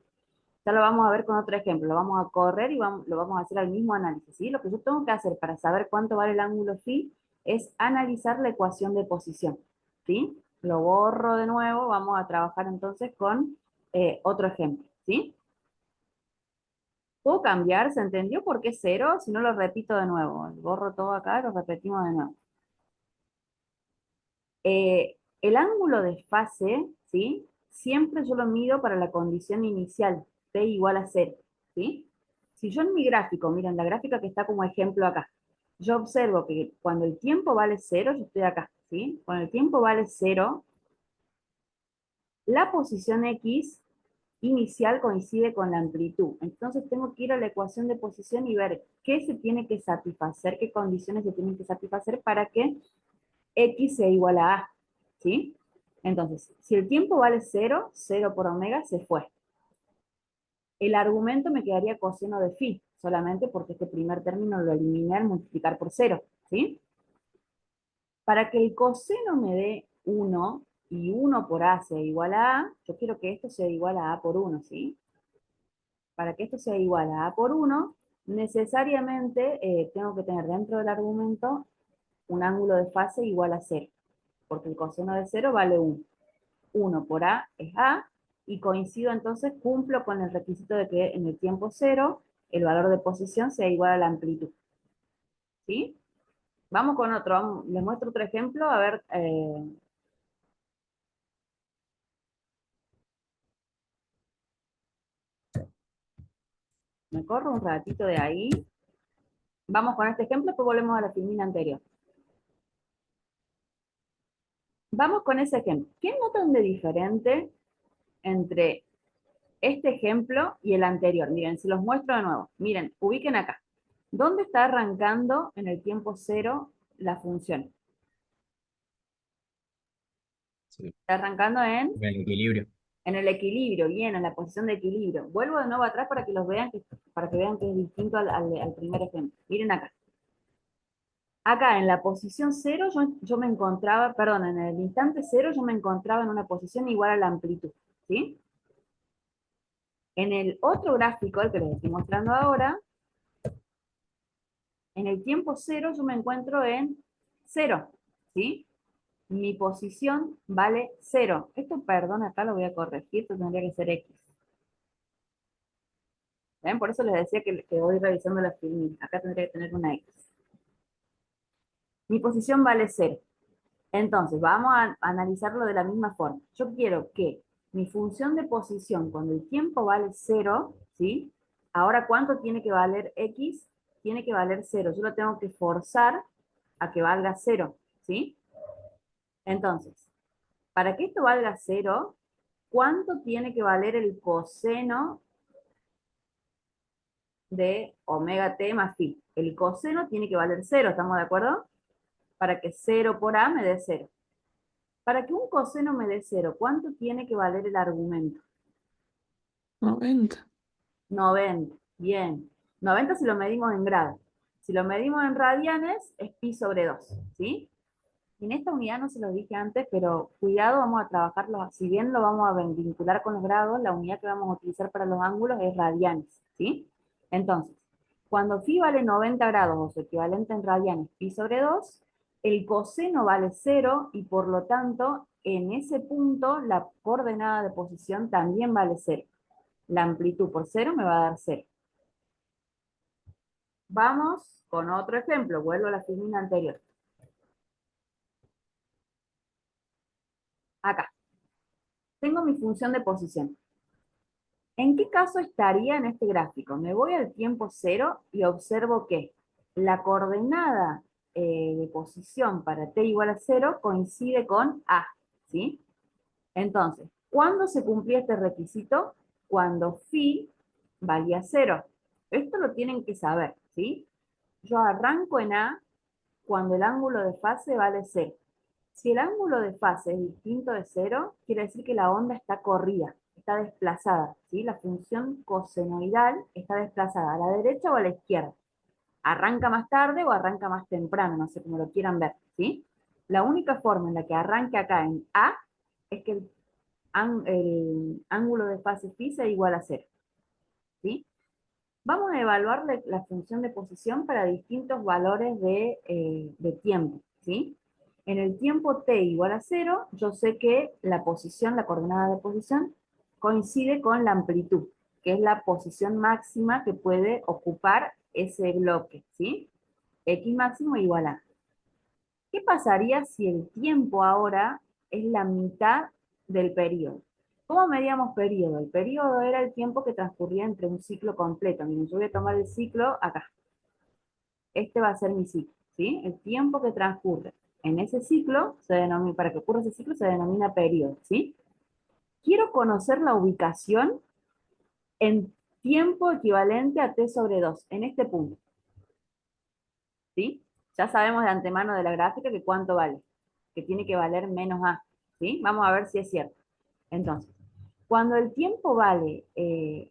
Ya lo vamos a ver con otro ejemplo. Lo vamos a correr y lo vamos a hacer al mismo análisis, ¿sí? Lo que yo tengo que hacer para saber cuánto vale el ángulo phi es analizar la ecuación de posición, ¿sí? Lo borro de nuevo. Vamos a trabajar entonces con otro ejemplo, ¿sí? ¿Puedo cambiar? ¿Se entendió por qué 0? Si no, lo repito de nuevo. Borro todo acá y lo repetimos de nuevo. El ángulo de fase, ¿sí? Siempre yo lo mido para la condición inicial, P igual a 0, ¿sí? Si yo en mi gráfico, miren la gráfica que está como ejemplo acá, yo observo que cuando el tiempo vale 0, yo estoy acá, ¿sí? Cuando el tiempo vale 0, la posición X inicial coincide con la amplitud. Entonces tengo que ir a la ecuación de posición y ver qué se tiene que satisfacer, qué condiciones se tienen que satisfacer para que X sea igual a A, ¿sí? Entonces, si el tiempo vale 0, 0 por omega se fue. El argumento me quedaría coseno de phi, solamente porque este primer término lo eliminé al multiplicar por 0, ¿sí? Para que el coseno me dé 1 y 1 por A sea igual a A, yo quiero que esto sea igual a A por 1, ¿sí? Para que esto sea igual a A por 1, necesariamente tengo que tener dentro del argumento un ángulo de fase igual a 0, porque el coseno de 0 vale 1. 1 por A es A, y coincido entonces, cumplo con el requisito de que en el tiempo 0 el valor de posición sea igual a la amplitud. ¿Sí? Vamos con otro, les muestro otro ejemplo, a ver, me corro un ratito de ahí. Vamos con este ejemplo, después volvemos a la filmina anterior. Vamos con ese ejemplo. ¿Qué notan de diferente entre este ejemplo y el anterior? Miren, se los muestro de nuevo. Miren, ubiquen acá. ¿Dónde está arrancando en el tiempo 0 la función? Sí. Está arrancando El equilibrio. en el equilibrio, bien, en la posición de equilibrio. Vuelvo de nuevo atrás para que los vean, para que vean que es distinto al primer ejemplo. Miren acá. Acá en la posición 0 yo me encontraba, perdón, en el instante 0 yo me encontraba en una posición igual a la amplitud, ¿sí? En el otro gráfico, el que les estoy mostrando ahora, en el tiempo 0 yo me encuentro en 0, ¿sí? Mi posición vale 0. Esto, perdón, acá lo voy a corregir, esto tendría que ser X. ¿Ven? Por eso les decía que voy revisando la filmina. Acá tendría que tener una X. Mi posición vale 0. Entonces, vamos a analizarlo de la misma forma. Yo quiero que mi función de posición, cuando el tiempo vale 0, ¿sí? Ahora, ¿cuánto tiene que valer X? Tiene que valer 0. Yo lo tengo que forzar a que valga 0, ¿sí? Entonces, para que esto valga 0, ¿cuánto tiene que valer el coseno de omega t más phi? El coseno tiene que valer 0, ¿estamos de acuerdo? Para que 0 por A me dé 0. Para que un coseno me dé 0, ¿cuánto tiene que valer el argumento? 90. 90. Bien. 90 si lo medimos en grados. Si lo medimos en radianes, es pi sobre 2. ¿Sí? En esta unidad no se lo dije antes, pero cuidado, vamos a trabajarlo. Si bien lo vamos a vincular con los grados, la unidad que vamos a utilizar para los ángulos es radianes. ¿Sí? Entonces, cuando phi vale 90 grados o su equivalente en radianes, pi sobre 2, el coseno vale 0 y por lo tanto, en ese punto, la coordenada de posición también vale 0. La amplitud por 0 me va a dar 0. Vamos con otro ejemplo. Vuelvo a la filmina anterior. Acá. Tengo mi función de posición. ¿En qué caso estaría en este gráfico? Me voy al tiempo 0 y observo que la coordenada de posición para t igual a 0 coincide con A, ¿sí? Entonces, ¿cuándo se cumplía este requisito? cuando phi valía 0. Esto lo tienen que saber, ¿sí? Yo arranco en A cuando el ángulo de fase vale 0. Si el ángulo de fase es distinto de 0, quiere decir que la onda está corrida, está desplazada, ¿sí? La función cosenoidal está desplazada a la derecha o a la izquierda. Arranca más tarde o arranca más temprano, no sé cómo lo quieran ver, ¿sí? La única forma en la que arranque acá en A es que el ángulo de fase phi sea igual a 0, ¿sí? Vamos a evaluar la función de posición para distintos valores de tiempo, ¿sí? En el tiempo t igual a 0, yo sé que la posición, la coordenada de posición, coincide con la amplitud, que es la posición máxima que puede ocupar ese bloque, ¿sí? X máximo igual a. ¿Qué pasaría si el tiempo ahora es la mitad del periodo? ¿Cómo medíamos periodo? El periodo era el tiempo que transcurría entre un ciclo completo. Miren, yo voy a tomar el ciclo acá. Este va a ser mi ciclo, ¿sí? El tiempo que transcurre en ese ciclo, se denomina, para que ocurra ese ciclo, se denomina periodo, ¿sí? Quiero conocer la ubicación en tiempo equivalente a t sobre 2, en este punto, ¿sí? Ya sabemos de antemano de la gráfica que cuánto vale, que tiene que valer menos a, ¿sí? Vamos a ver si es cierto. Entonces, cuando el tiempo vale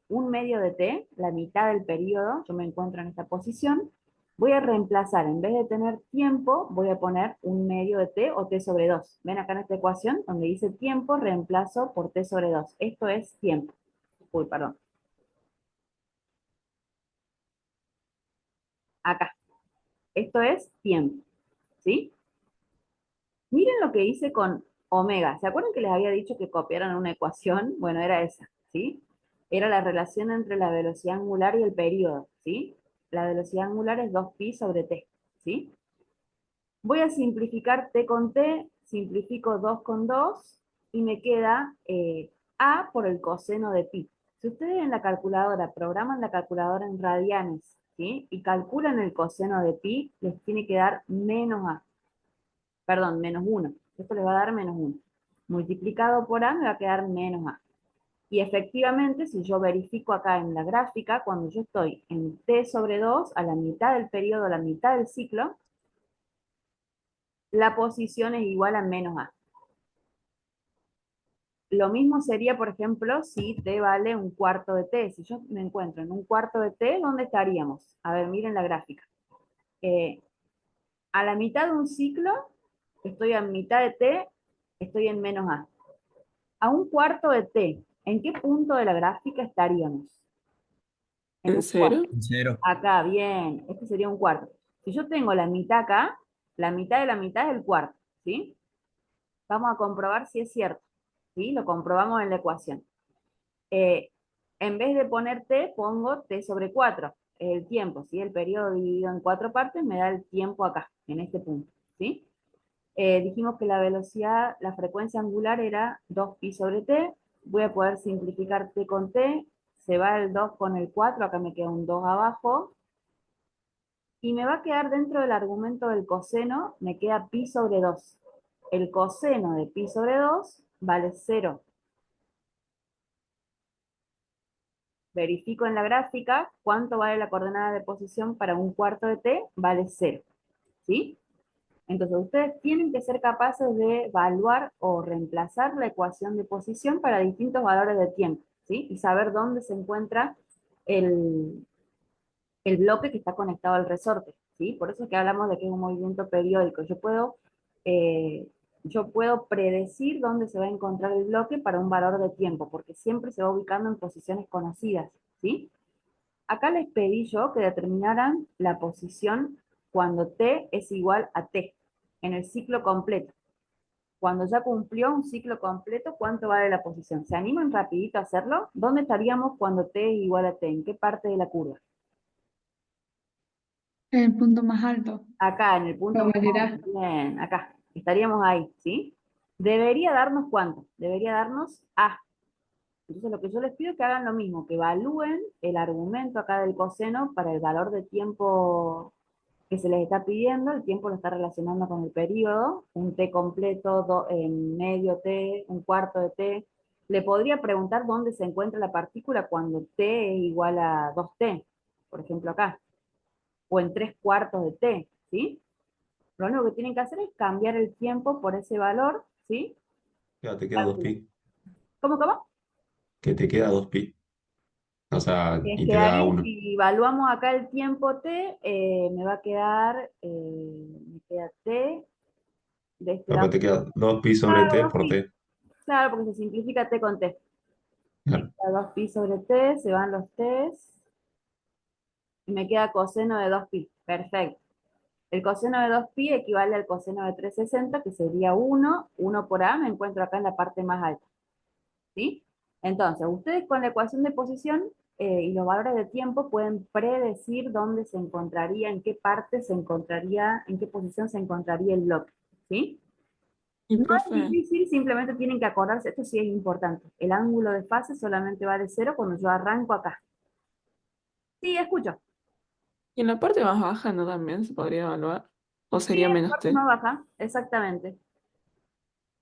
un medio de t, la mitad del periodo, yo me encuentro en esta posición, voy a reemplazar, en vez de tener tiempo, voy a poner un medio de t o t sobre 2. Ven acá en esta ecuación, donde dice tiempo, reemplazo por t sobre 2. Esto es tiempo. Uy, perdón. Acá. Esto es tiempo, ¿sí? Miren lo que hice con omega. ¿Se acuerdan que les había dicho que copiaran una ecuación? Bueno, era esa, ¿sí? Era la relación entre la velocidad angular y el periodo, ¿sí? La velocidad angular es 2pi sobre t, ¿sí? Voy a simplificar t con t, simplifico 2 con 2 y me queda a por el coseno de pi. Si ustedes en la calculadora programan la calculadora en radianes, ¿sí? Y calculan el coseno de pi, les tiene que dar menos a. Perdón, menos 1. Esto le va a dar menos 1. Multiplicado por a me va a quedar menos a. Y efectivamente, si yo verifico acá en la gráfica, cuando yo estoy en t sobre 2, a la mitad del periodo, a la mitad del ciclo, la posición es igual a menos a. Lo mismo sería, por ejemplo, si t vale un cuarto de t. Si yo me encuentro en un cuarto de t, ¿dónde estaríamos? A ver, miren la gráfica. Eh, a la mitad de un ciclo, estoy a mitad de t, estoy en menos a. A un cuarto de t, ¿en qué punto de la gráfica estaríamos? En ¿En un cuarto. cero? Cero. Acá, bien, este sería un cuarto. Si yo tengo la mitad acá, la mitad de la mitad es el cuarto, ¿sí? Vamos a comprobar si es cierto, ¿sí? Lo comprobamos en la ecuación. Eh, en vez de poner t, pongo t sobre 4, es el tiempo, ¿sí? El periodo dividido en 4 partes me da el tiempo acá, en este punto, ¿sí? Dijimos que la velocidad, la frecuencia angular era 2pi sobre t. Voy a poder simplificar t con t. Se va el 2 con el 4, acá me queda un 2 abajo. Y me va a quedar dentro del argumento del coseno, me queda pi sobre 2. El coseno de pi sobre 2 vale 0. Verifico en la gráfica cuánto vale la coordenada de posición para un cuarto de t, vale 0. ¿Sí? Entonces, ustedes tienen que ser capaces de evaluar o reemplazar la ecuación de posición para distintos valores de tiempo, ¿sí? Y saber dónde se encuentra el, el bloque que está conectado al resorte, ¿sí? Por eso es que hablamos de que es un movimiento periódico. Eh, yo puedo predecir dónde se va a encontrar el bloque para un valor de tiempo, porque siempre se va ubicando en posiciones conocidas, ¿sí? Acá les pedí yo que determinaran la posición cuando t es igual a t, en el ciclo completo. Cuando ya cumplió un ciclo completo, ¿cuánto vale la posición? ¿Se animan rapidito a hacerlo? ¿Dónde estaríamos cuando t es igual a t? ¿En qué parte de la curva? El punto más alto, Acá, en el punto más probabilidad. alto. Bien, acá. Estaríamos ahí, ¿sí? Debería darnos ¿cuánto? Debería darnos a. Entonces lo que yo les pido es que hagan lo mismo, que evalúen el argumento acá del coseno para el valor de tiempo que se les está pidiendo. El tiempo lo está relacionando con el periodo, un t completo, medio t, un cuarto de t. Le podría preguntar dónde se encuentra la partícula cuando t es igual a 2t, por ejemplo acá, o en 3/4 de t, ¿sí? Lo único que tienen que hacer es cambiar el tiempo por ese valor, ¿sí? Ya te queda Calcular. 2pi. ¿Cómo, cómo? Que te queda 2pi. O sea, Es y que te da ahí, 1. si evaluamos acá el tiempo t, me va a quedar, me queda t, de este Después lado. te queda 2pi sobre Claro, t 2 por pi. t. Claro, porque se simplifica t con t. Me Claro. queda 2pi sobre t, se van los t's, y me queda coseno de 2pi. Perfecto. El coseno de 2pi equivale al coseno de 360, que sería 1 por a, me encuentro acá en la parte más alta. ¿Sí? Entonces, ustedes con la ecuación de posición y los valores de tiempo pueden predecir dónde se encontraría, en qué parte se encontraría, en qué posición se encontraría el bloque. ¿Sí? Y No es profe, difícil, simplemente tienen que acordarse, esto sí es importante. El ángulo de fase solamente va de 0 cuando yo arranco acá. Sí, escucho. y en la parte más baja no también se podría evaluar. ¿O Sí, sería en la menos parte t? más baja, exactamente.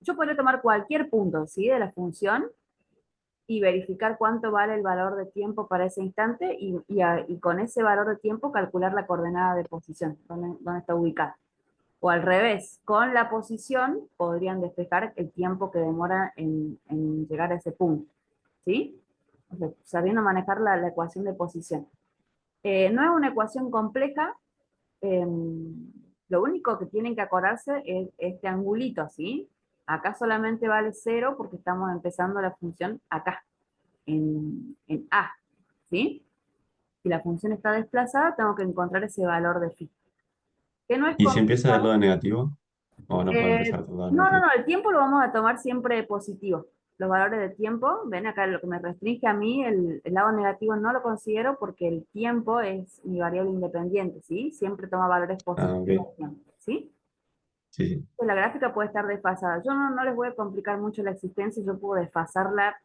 Yo podría tomar cualquier punto, ¿sí? De la función y verificar cuánto vale el valor de tiempo para ese instante y con ese valor de tiempo calcular la coordenada de posición, dónde está ubicada. O al revés, con la posición podrían despejar el tiempo que demora en llegar a ese punto. ¿Sí? O sea, sabiendo manejar la ecuación de posición. No es una ecuación compleja, eh, lo único que tienen que acordarse es este angulito, ¿sí? Acá solamente vale 0 porque estamos empezando la función acá, en A, ¿sí? Si la función está desplazada, tengo que encontrar ese valor de phi. Que no es ¿Y si empieza del complicado. lado negativo? ¿O no puede empezar del lado No, no, negativo? no, el tiempo lo vamos a tomar siempre positivo. Los valores de tiempo, ven acá lo que me restringe a mí, el lado negativo no lo considero porque el tiempo es mi variable independiente, ¿sí? Siempre toma valores Ah, positivos ok. siempre, ¿sí? Sí, sí. Pues la gráfica puede estar desfasada. Yo no les voy a complicar mucho la existencia, yo puedo desfasarla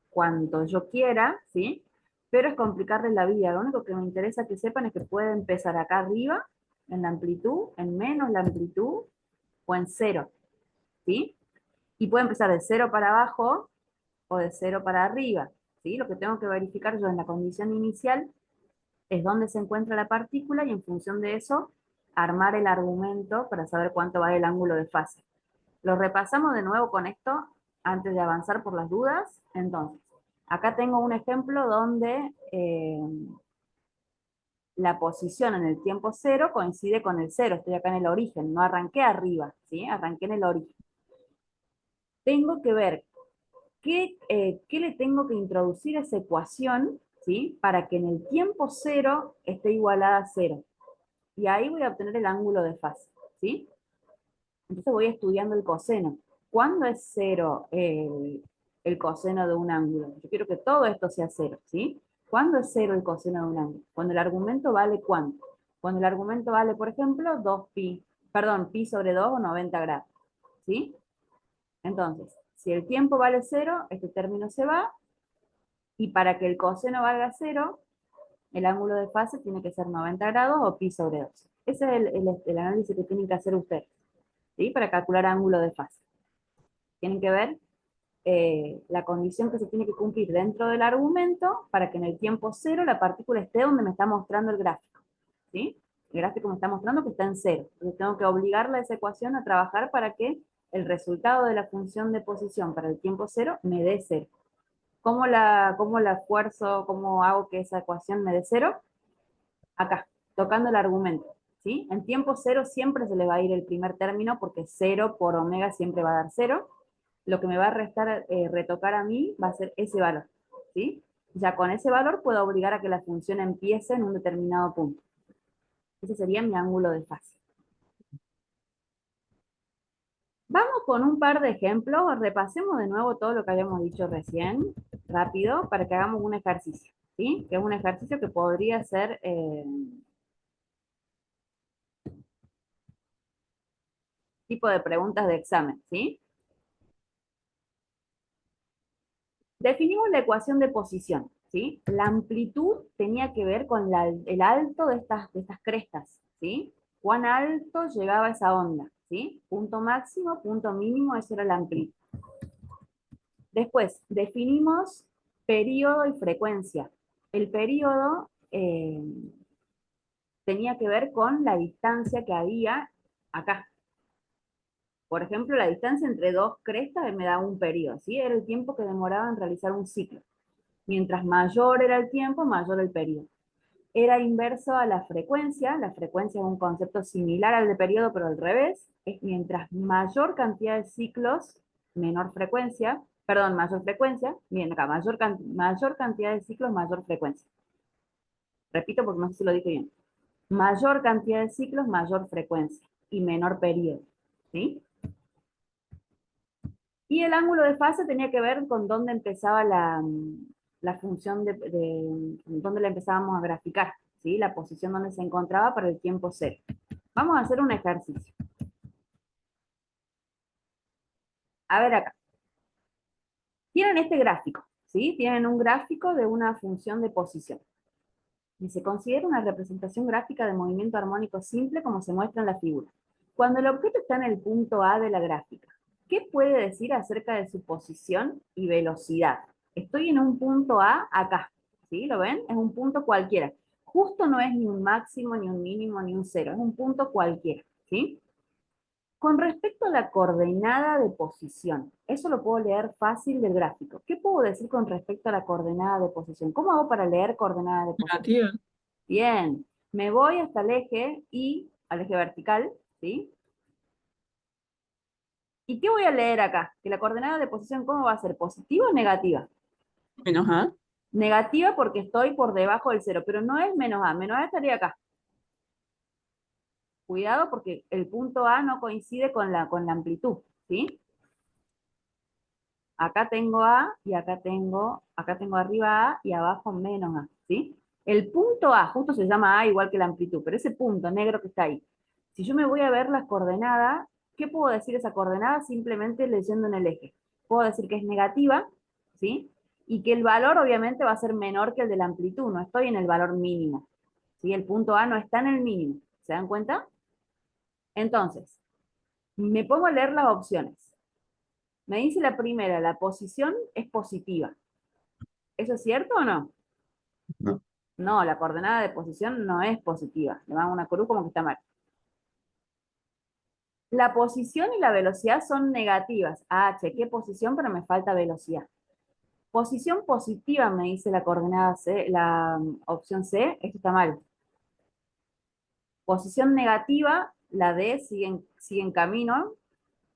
cuanto yo quiera, ¿sí? Pero es complicarles la vida. Lo único que me interesa que sepan es que puede empezar acá arriba, en la amplitud, en menos la amplitud, o en 0, ¿sí? Y puede empezar de 0 para abajo o de 0 para arriba, ¿sí? Lo que tengo que verificar yo en la condición inicial es dónde se encuentra la partícula y en función de eso armar el argumento para saber cuánto vale el ángulo de fase. Lo repasamos de nuevo con esto antes de avanzar por las dudas. Entonces, acá tengo un ejemplo donde la posición en el tiempo 0 coincide con el 0. Estoy acá en el origen, no arranqué arriba, ¿sí? Arranqué en el origen. Tengo que ver qué le tengo que introducir a esa ecuación, ¿sí? Para que en el tiempo 0 esté igualada a 0. Y ahí voy a obtener el ángulo de fase, ¿sí? Entonces voy estudiando el coseno. ¿Cuándo es 0 el coseno de un ángulo? Yo quiero que todo esto sea 0, ¿sí? ¿Cuándo es 0 el coseno de un ángulo? Cuando el argumento vale ¿cuánto? Cuando el argumento vale, por ejemplo, 2pi, perdón, pi sobre 2 o 90 grados, ¿sí? Entonces, si el tiempo vale 0, este término se va, y para que el coseno valga 0, el ángulo de fase tiene que ser 90 grados o pi sobre 2. Ese es el análisis que tienen que hacer ustedes, ¿sí? Para calcular ángulo de fase. Tienen que ver la condición que se tiene que cumplir dentro del argumento para que en el tiempo 0 la partícula esté donde me está mostrando el gráfico, ¿sí? El gráfico me está mostrando que está en 0. Entonces tengo que obligarle a esa ecuación a trabajar para que el resultado de la función de posición para el tiempo 0 me dé 0. ¿Cómo la esfuerzo? ¿Cómo hago que esa ecuación me dé 0? Acá, tocando el argumento, ¿sí? En tiempo 0 siempre se le va a ir el primer término porque 0 por omega siempre va a dar 0. Lo que me va a restar, retocar a mí va a ser ese valor, ¿sí? Ya con ese valor puedo obligar a que la función empiece en un determinado punto. Ese sería mi ángulo de fase. Vamos con un par de ejemplos, repasemos de nuevo todo lo que habíamos dicho recién, rápido, para que hagamos un ejercicio, ¿sí? Que es un ejercicio que podría ser tipo de preguntas de examen, ¿sí? Definimos la ecuación de posición, ¿sí? La amplitud tenía que ver con el alto de estas crestas, ¿sí? Cuán alto llegaba esa onda, ¿sí? Punto máximo, punto mínimo, eso era la amplitud. Después, definimos periodo y frecuencia. El periodo tenía que ver con la distancia que había acá. Por ejemplo, la distancia entre dos crestas me da un periodo, ¿sí? Era el tiempo que demoraba en realizar un ciclo. Mientras mayor era el tiempo, mayor el periodo. Era inverso a la frecuencia es un concepto similar al de periodo, pero al revés. Es mientras mayor cantidad de ciclos, menor frecuencia, perdón, mayor frecuencia, bien acá, mayor cantidad de ciclos, mayor frecuencia. Repito porque no sé si lo dije bien. Mayor cantidad de ciclos, mayor frecuencia y menor periodo, ¿sí? Y el ángulo de fase tenía que ver con dónde empezaba la función dónde la empezábamos a graficar, ¿sí? La posición donde se encontraba para el tiempo cero. Vamos a hacer un ejercicio. A ver acá. Tienen este gráfico, ¿sí? Tienen un gráfico de una función de posición. Y se considera una representación gráfica de movimiento armónico simple como se muestra en la figura. Cuando el objeto está en el punto A de la gráfica, ¿qué puede decir acerca de su posición y velocidad? Estoy en un punto A acá, ¿sí? ¿Lo ven? Es un punto cualquiera. Justo no es ni un máximo, ni un mínimo, ni un cero, es un punto cualquiera, ¿sí? Con respecto a la coordenada de posición, eso lo puedo leer fácil del gráfico. ¿Qué puedo decir con respecto a la coordenada de posición? ¿Cómo hago para leer coordenada de posición? Negativa. Bien, me voy hasta el eje y al eje vertical, ¿sí? ¿Y qué voy a leer acá? Que la coordenada de posición, ¿cómo va a ser? ¿Positiva o negativa? Menos A. Negativa porque estoy por debajo del cero, pero no es menos A estaría acá. Cuidado porque el punto A no coincide con la amplitud, ¿sí? Acá tengo A y acá tengo arriba A y abajo menos A, ¿sí? El punto A, justo se llama A igual que la amplitud, pero ese punto negro que está ahí, si yo me voy a ver las coordenadas, ¿qué puedo decir esa coordenada? Simplemente leyendo en el eje. Puedo decir que es negativa, ¿sí? Y que el valor obviamente va a ser menor que el de la amplitud, no estoy en el valor mínimo, ¿sí? El punto A no está en el mínimo, ¿se dan cuenta? Entonces, me pongo a leer las opciones. Me dice la primera, la posición es positiva. ¿Eso es cierto o no? No. No, la coordenada de posición no es positiva. Le van una cruz como que está mal. La posición y la velocidad son negativas. Ah, chequé posición, pero me falta velocidad. Posición positiva, me dice la coordenada C, la opción C, esto está mal. Posición negativa, la D sigue en camino.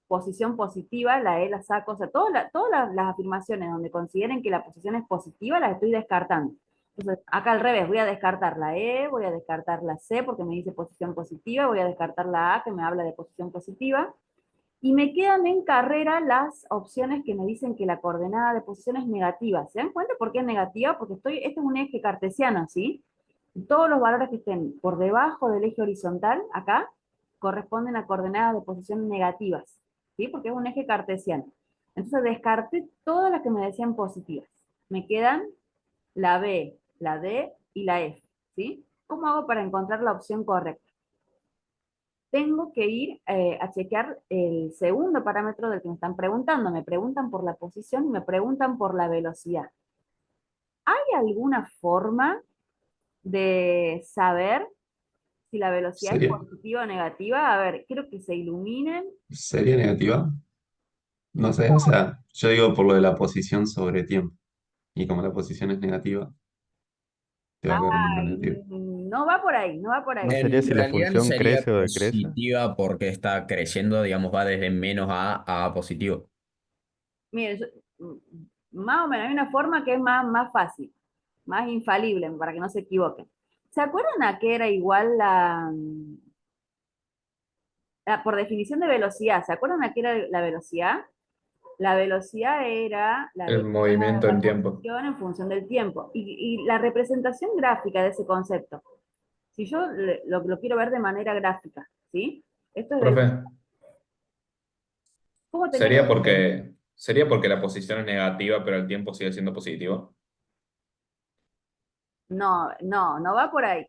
Posición positiva, la E la saco. O sea, todas las afirmaciones donde consideren que la posición es positiva, las estoy descartando. Entonces, acá al revés, voy a descartar la E, voy a descartar la C porque me dice posición positiva, voy a descartar la A que me habla de posición positiva, y me quedan en carrera las opciones que me dicen que la coordenada de posición es negativa. ¿Se dan cuenta por qué es negativa? Porque este es un eje cartesiano, ¿sí? Todos los valores que estén por debajo del eje horizontal, acá, corresponden a coordenadas de posición negativas, ¿sí? Porque es un eje cartesiano. Entonces descarté todas las que me decían positivas. Me quedan la B, la D y la F, ¿sí? ¿Cómo hago para encontrar la opción correcta? Tengo que ir a chequear el segundo parámetro del que me están preguntando. Me preguntan por la posición y me preguntan por la velocidad. ¿Hay alguna forma de saber si la velocidad es ¿Sería, positiva o negativa? A ver, quiero que se iluminen. sería negativa? No sé, o sea, yo digo por lo de la posición sobre tiempo. Y como la posición es negativa, te va a quedar un número Ay, negativo. no va por ahí, no va por ¿No ahí. sería En si la realidad no función sería crece o decrece? positiva porque está creciendo, digamos, va desde menos a positivo. Miren, más o menos hay una forma que es más fácil, más infalible, para que no se equivoquen. ¿Se acuerdan a qué era igual por definición de velocidad? ¿Se acuerdan a qué era la velocidad? La velocidad era la El derivada de movimiento la en tiempo. posición en función del tiempo. Y la representación gráfica de ese concepto, si yo lo quiero ver de manera gráfica, ¿sí? Esto es Profe, ¿cómo tenía que ser? sería porque la posición es negativa, pero el tiempo sigue siendo positivo. No, no va por ahí.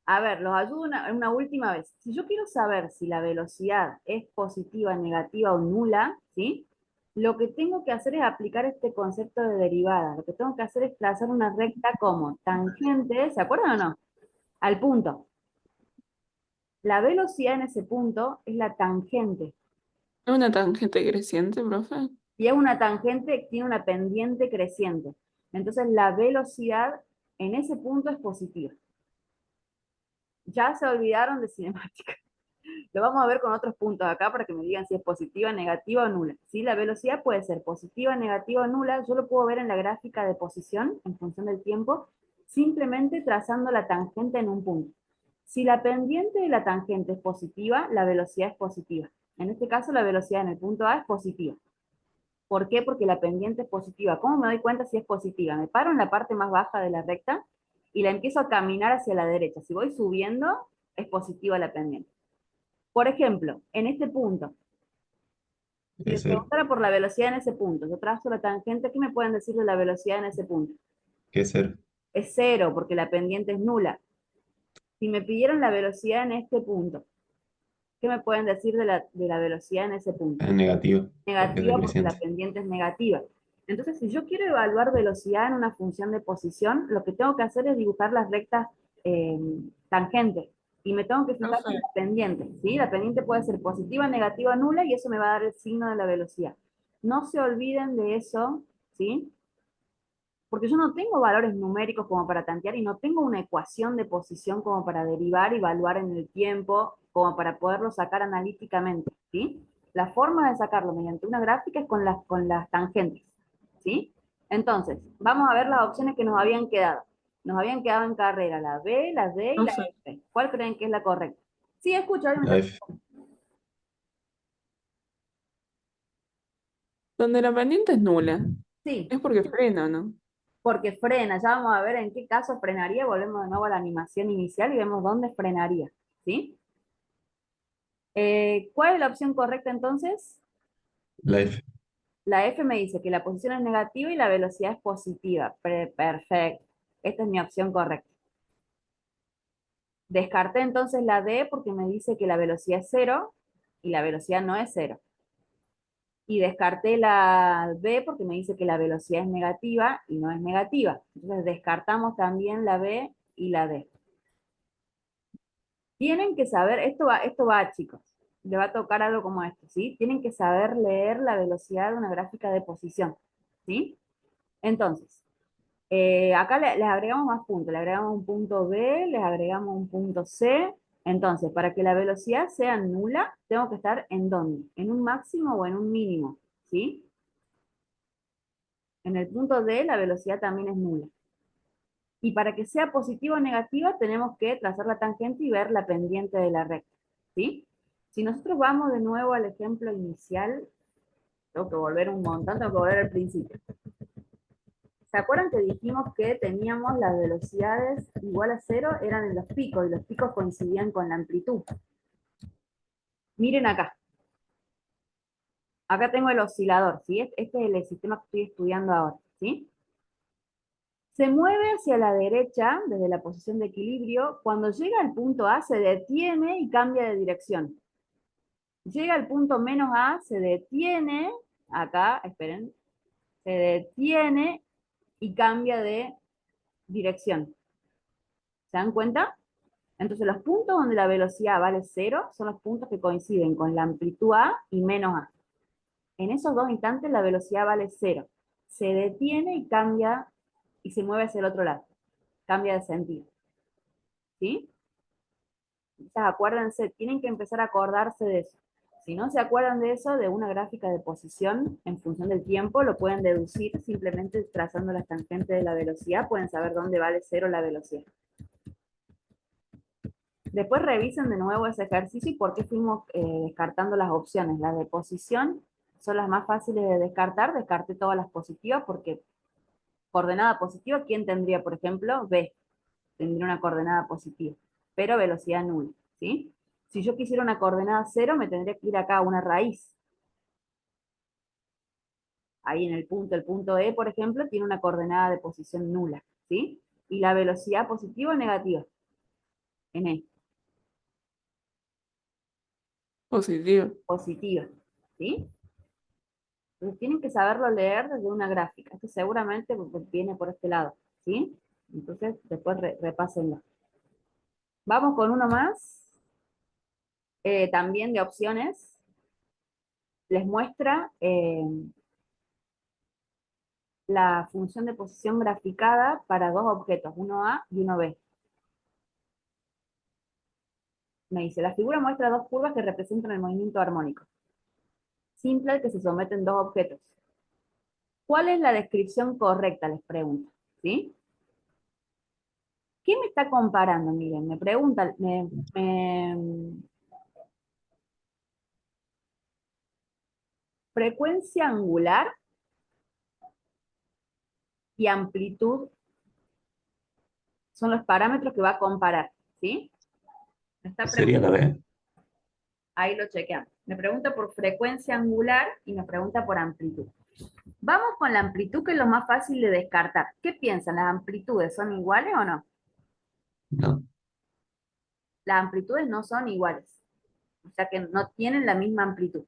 A ver, los ayudo una última vez. Si yo quiero saber si la velocidad es positiva, negativa o nula, ¿sí? Lo que tengo que hacer es aplicar este concepto de derivada. Lo que tengo que hacer es trazar una recta como tangente, ¿se acuerdan o no? Al punto. La velocidad en ese punto es la tangente. ¿Es una tangente creciente, profe? Y es una tangente, tiene una pendiente creciente. Entonces la velocidad en ese punto es positiva. Ya se olvidaron de cinemática. Lo vamos a ver con otros puntos acá para que me digan si es positiva, negativa o nula. ¿Sí? La velocidad puede ser positiva, negativa o nula. Yo lo puedo ver en la gráfica de posición en función del tiempo, simplemente trazando la tangente en un punto. Si la pendiente de la tangente es positiva, la velocidad es positiva. En este caso, la velocidad en el punto A es positiva. ¿Por qué? Porque la pendiente es positiva. ¿Cómo me doy cuenta si es positiva? Me paro en la parte más baja de la recta y la empiezo a caminar hacia la derecha. Si voy subiendo, es positiva la pendiente. Por ejemplo, en este punto, si les Es cero. preguntara por la velocidad en ese punto, yo trazo la tangente, ¿qué me pueden decir de la velocidad en ese punto? ¿Qué es cero? Es cero, porque la pendiente es nula. Si me pidieran la velocidad en este punto, ¿qué me pueden decir de la velocidad en ese punto? Es negativo, porque es Negativa porque la decreciente. pendiente es negativa. Entonces, si yo quiero evaluar velocidad en una función de posición, lo que tengo que hacer es dibujar las rectas tangentes. Y me tengo que fijar en Profe, la pendiente, ¿sí? La pendiente puede ser positiva, negativa, nula, y eso me va a dar el signo de la velocidad. No se olviden de eso, ¿sí? Porque yo no tengo valores numéricos como para tantear y no tengo una ecuación de posición como para derivar y evaluar en el tiempo, como para poderlo sacar analíticamente, ¿sí? La forma de sacarlo mediante una gráfica es con las tangentes, ¿sí? Entonces, vamos a ver las opciones que nos habían quedado. Nos habían quedado en carrera la B, la D y la profe, F. ¿Cuál creen que es la correcta? Sí, escucho, ahí me La está- F. donde la pendiente es nula, Sí, es porque frena, ¿no? porque frena. Ya vamos a ver en qué caso frenaría. Volvemos de nuevo a la animación inicial y vemos dónde frenaría, ¿sí? ¿Cuál es la opción correcta entonces? La F. La F me dice que la posición es negativa y la velocidad es positiva. Perfecto. Esta es mi opción correcta. Descarté entonces la D porque me dice que la velocidad es cero y la velocidad no es cero. Y descarté la B porque me dice que la velocidad es negativa y no es negativa. Entonces descartamos también la B y la D. Tienen que saber, esto va, chicos, le va a tocar algo como esto, ¿sí? Tienen que saber leer la velocidad de una gráfica de posición, ¿sí? Entonces, acá les agregamos más puntos, le agregamos un punto B, les agregamos un punto C. Entonces, para que la velocidad sea nula, tengo que estar ¿en dónde? ¿En un máximo o en un mínimo? ¿Sí? En el punto D la velocidad también es nula. Y para que sea positiva o negativa, tenemos que trazar la tangente y ver la pendiente de la recta, ¿sí? Si nosotros vamos de nuevo al ejemplo inicial, tengo que volver un montón, tengo que volver al principio. ¿Se acuerdan que dijimos que teníamos las velocidades igual a cero? Eran en los picos, y los picos coincidían con la amplitud. Miren acá. Acá tengo el oscilador, ¿sí? Este es el sistema que estoy estudiando ahora, ¿sí? Se mueve hacia la derecha desde la posición de equilibrio. Cuando llega al punto A, se detiene y cambia de dirección. Llega al punto menos A, se detiene, acá, esperen, se detiene y cambia de dirección. ¿Se dan cuenta? Entonces los puntos donde la velocidad vale cero son los puntos que coinciden con la amplitud A y menos A. En esos dos instantes la velocidad vale cero. Se detiene y cambia y se mueve hacia el otro lado. Cambia de sentido. ¿Sí? Entonces acuérdense, tienen que empezar a acordarse de eso. Si no se acuerdan de eso, de una gráfica de posición en función del tiempo, lo pueden deducir simplemente trazando las tangentes de la velocidad, pueden saber dónde vale cero la velocidad. Después revisen de nuevo ese ejercicio y por qué fuimos descartando las opciones. Las de posición son las más fáciles de descartar, descarté todas las positivas porque coordenada positiva, ¿quién tendría, por ejemplo? B, tendría una coordenada positiva, pero velocidad nula, ¿sí? Si yo quisiera una coordenada cero, me tendría que ir acá a una raíz. Ahí en el punto E, por ejemplo, tiene una coordenada de posición nula, ¿sí? Y la velocidad positiva o negativa, en E, Positivo. positiva, ¿sí? Entonces tienen que saberlo leer desde una gráfica. Esto seguramente viene por este lado, ¿sí? Entonces después repásenlo. Vamos con uno más, también de opciones. Les muestra la función de posición graficada para dos objetos, uno A y uno B. Me dice, la figura muestra dos curvas que representan el movimiento armónico simple al que se someten dos objetos. ¿Cuál es la descripción correcta? Les pregunto, ¿sí? ¿Qué me está comparando? Miren, me pregunta, frecuencia angular y amplitud son los parámetros que va a comparar, ¿sí? Me está Sería la B. Ahí lo chequeamos. Me pregunta por frecuencia angular y me pregunta por amplitud. Vamos con la amplitud, que es lo más fácil de descartar. ¿Qué piensan? ¿Las amplitudes son iguales o no? No. Las amplitudes no son iguales. O sea que no tienen la misma amplitud.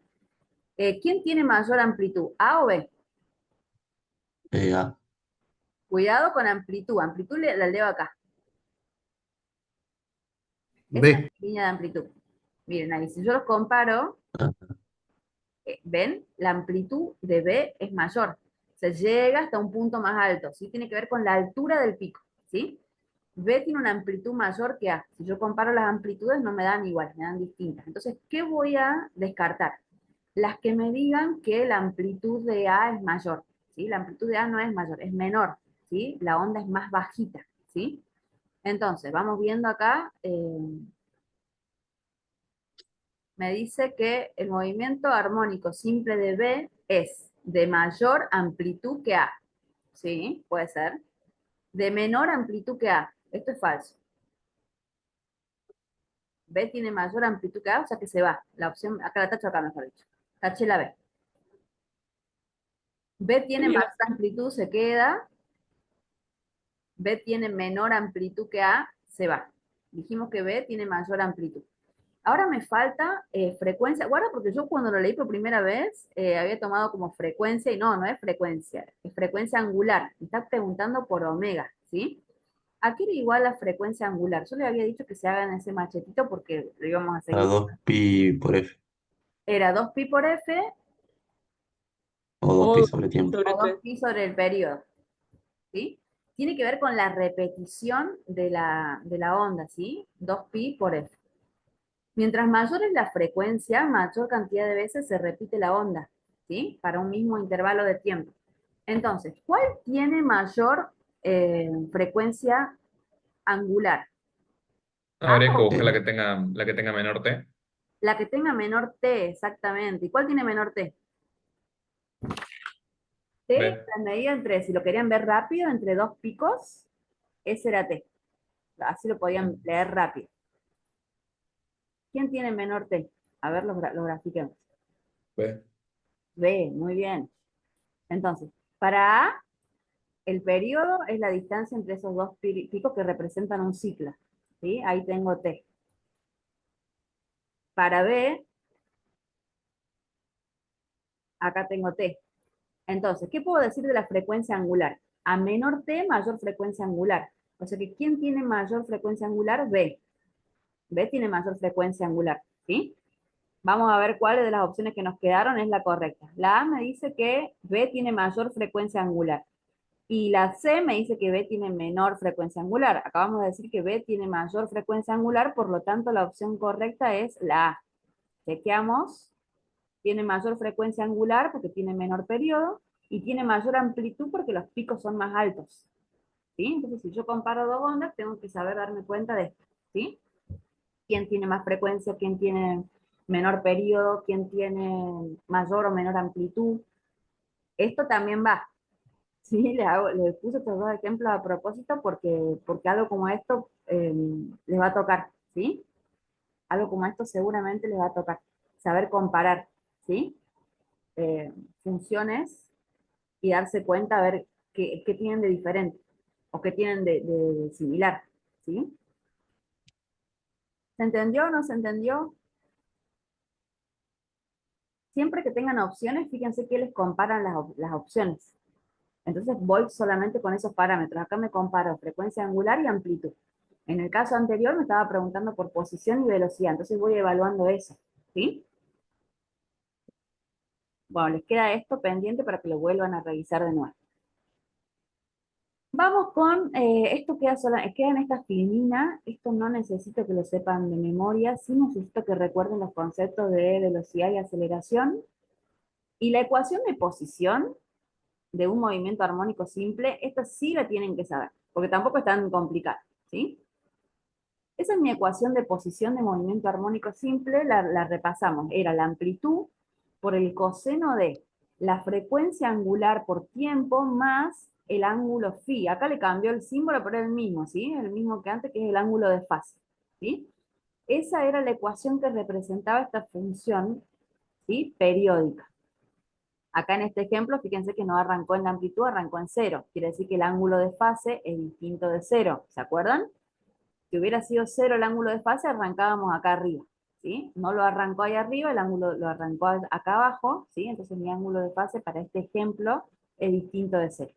¿Quién tiene mayor amplitud? ¿A o B? A. Cuidado con amplitud. Amplitud la leo acá. Esa es B. la línea de amplitud. Miren ahí, si yo los comparo, Ah, ¿ven? La amplitud de B es mayor. Se llega hasta un punto más alto, ¿sí? Tiene que ver con la altura del pico, ¿sí? B tiene una amplitud mayor que A. Si yo comparo las amplitudes no me dan iguales, me dan distintas. Entonces, ¿qué voy a descartar? Las que me digan que la amplitud de A es mayor, ¿sí? La amplitud de A no es mayor, es menor, ¿sí? La onda es más bajita, ¿sí? Entonces, vamos viendo acá, me dice que el movimiento armónico simple de B es de mayor amplitud que A, ¿sí? Puede ser. De menor amplitud que A. Esto es falso. B tiene mayor amplitud que A, o sea que se va. La opción, acá la tacho acá, mejor dicho. Taché la B. B tiene Sería- mayor amplitud, se queda. B tiene menor amplitud que A, se va. Dijimos que B tiene mayor amplitud. Ahora me falta frecuencia. Guarda, porque yo cuando lo leí por primera vez había tomado como frecuencia, y no, no es frecuencia angular. Me está preguntando por omega, ¿sí? ¿A qué era igual la frecuencia angular? Yo le había dicho que se haga en ese machetito porque lo íbamos a a seguir. 2pi por F. Era 2pi por F O 2pi O sobre tiempo. sobre o T. 2pi sobre el periodo, ¿sí? Tiene que ver con la repetición de la onda, ¿sí? 2pi por F. Mientras mayor es la frecuencia, mayor cantidad de veces se repite la onda, ¿sí? Para un mismo intervalo de tiempo. Entonces, ¿cuál tiene mayor frecuencia angular? Habría que buscar Eh, la que tenga menor T. La que tenga menor t, exactamente. ¿Y cuál tiene menor t? T, B. la medida entre, si lo querían ver rápido, entre dos picos, ese era t. Así lo podían leer rápido. ¿Quién tiene menor t? A ver, los grafiquemos. B. B, muy bien. Entonces, para A, el periodo es la distancia entre esos dos picos que representan un ciclo. ¿Sí? Ahí tengo t. Para B, acá tengo t. Entonces, ¿qué puedo decir de la frecuencia angular? A menor t, mayor frecuencia angular. O sea que, ¿quién tiene mayor frecuencia angular? B. B tiene mayor frecuencia angular, ¿sí? Vamos a ver cuál de las opciones que nos quedaron es la correcta. La A me dice que B tiene mayor frecuencia angular. Y la C me dice que B tiene menor frecuencia angular. Acabamos de decir que B tiene mayor frecuencia angular, por lo tanto la opción correcta es la A. Chequeamos. Tiene mayor frecuencia angular porque tiene menor periodo y tiene mayor amplitud porque los picos son más altos. ¿Sí? Entonces, si yo comparo dos ondas, tengo que saber darme cuenta de esto. ¿Sí? ¿Quién tiene más frecuencia? ¿Quién tiene menor periodo? ¿Quién tiene mayor o menor amplitud? Esto también va. Sí, les puse estos dos ejemplos a propósito porque algo como esto les va a tocar. ¿Sí? Algo como esto seguramente les va a tocar. Saber comparar. ¿Sí? Funciones y darse cuenta a ver qué tienen de diferente o qué tienen de similar, ¿sí? ¿Se entendió o no se entendió? Siempre que tengan opciones, fíjense que les comparan las opciones. Entonces voy solamente con esos parámetros. Acá me comparo frecuencia angular y amplitud. En el caso anterior me estaba preguntando por posición y velocidad, entonces voy evaluando eso, ¿sí? Bueno, les queda esto pendiente para que lo vuelvan a revisar de nuevo. Vamos con, esto queda en esta filmina, esto no necesito que lo sepan de memoria, sí necesito que recuerden los conceptos de velocidad y aceleración. Y la ecuación de posición de un movimiento armónico simple, esta sí la tienen que saber, porque tampoco es tan complicada, ¿sí? Esa es mi ecuación de posición de movimiento armónico simple, la repasamos. Era la amplitud por el coseno de la frecuencia angular por tiempo más el ángulo phi. Acá le cambió el símbolo, pero es el mismo, ¿sí? El mismo que antes, que es el ángulo de fase, ¿sí? Esa era la ecuación que representaba esta función, ¿sí? Periódica. Acá en este ejemplo, fíjense que no arrancó en la amplitud, arrancó en cero. Quiere decir que el ángulo de fase es distinto de cero. ¿Se acuerdan? Si hubiera sido cero el ángulo de fase, arrancábamos acá arriba, ¿sí? No lo arrancó ahí arriba, el ángulo lo arrancó acá abajo, ¿sí? Entonces mi ángulo de fase para este ejemplo es distinto de cero.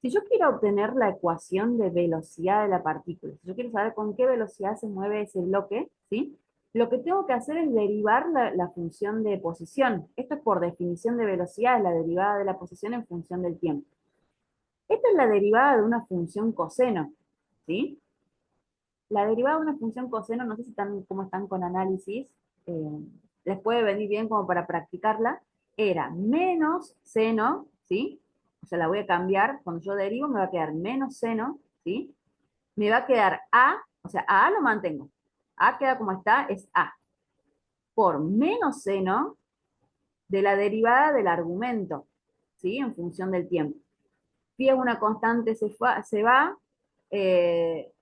Si yo quiero obtener la ecuación de velocidad de la partícula, si yo quiero saber con qué velocidad se mueve ese bloque, ¿sí? Lo que tengo que hacer es derivar la función de posición. Esto es por definición de velocidad, es la derivada de la posición en función del tiempo. Esta es la derivada de una función coseno, ¿sí? La derivada de una función coseno, no sé si están, cómo están con análisis, les puede venir bien como para practicarla, era menos seno, ¿sí? O sea, la voy a cambiar, cuando yo derivo me va a quedar menos seno, ¿sí? Me va a quedar A, o sea, A lo mantengo. A queda como está, es A. Por menos seno de la derivada del argumento, ¿sí? En función del tiempo. Phi es una constante, se va,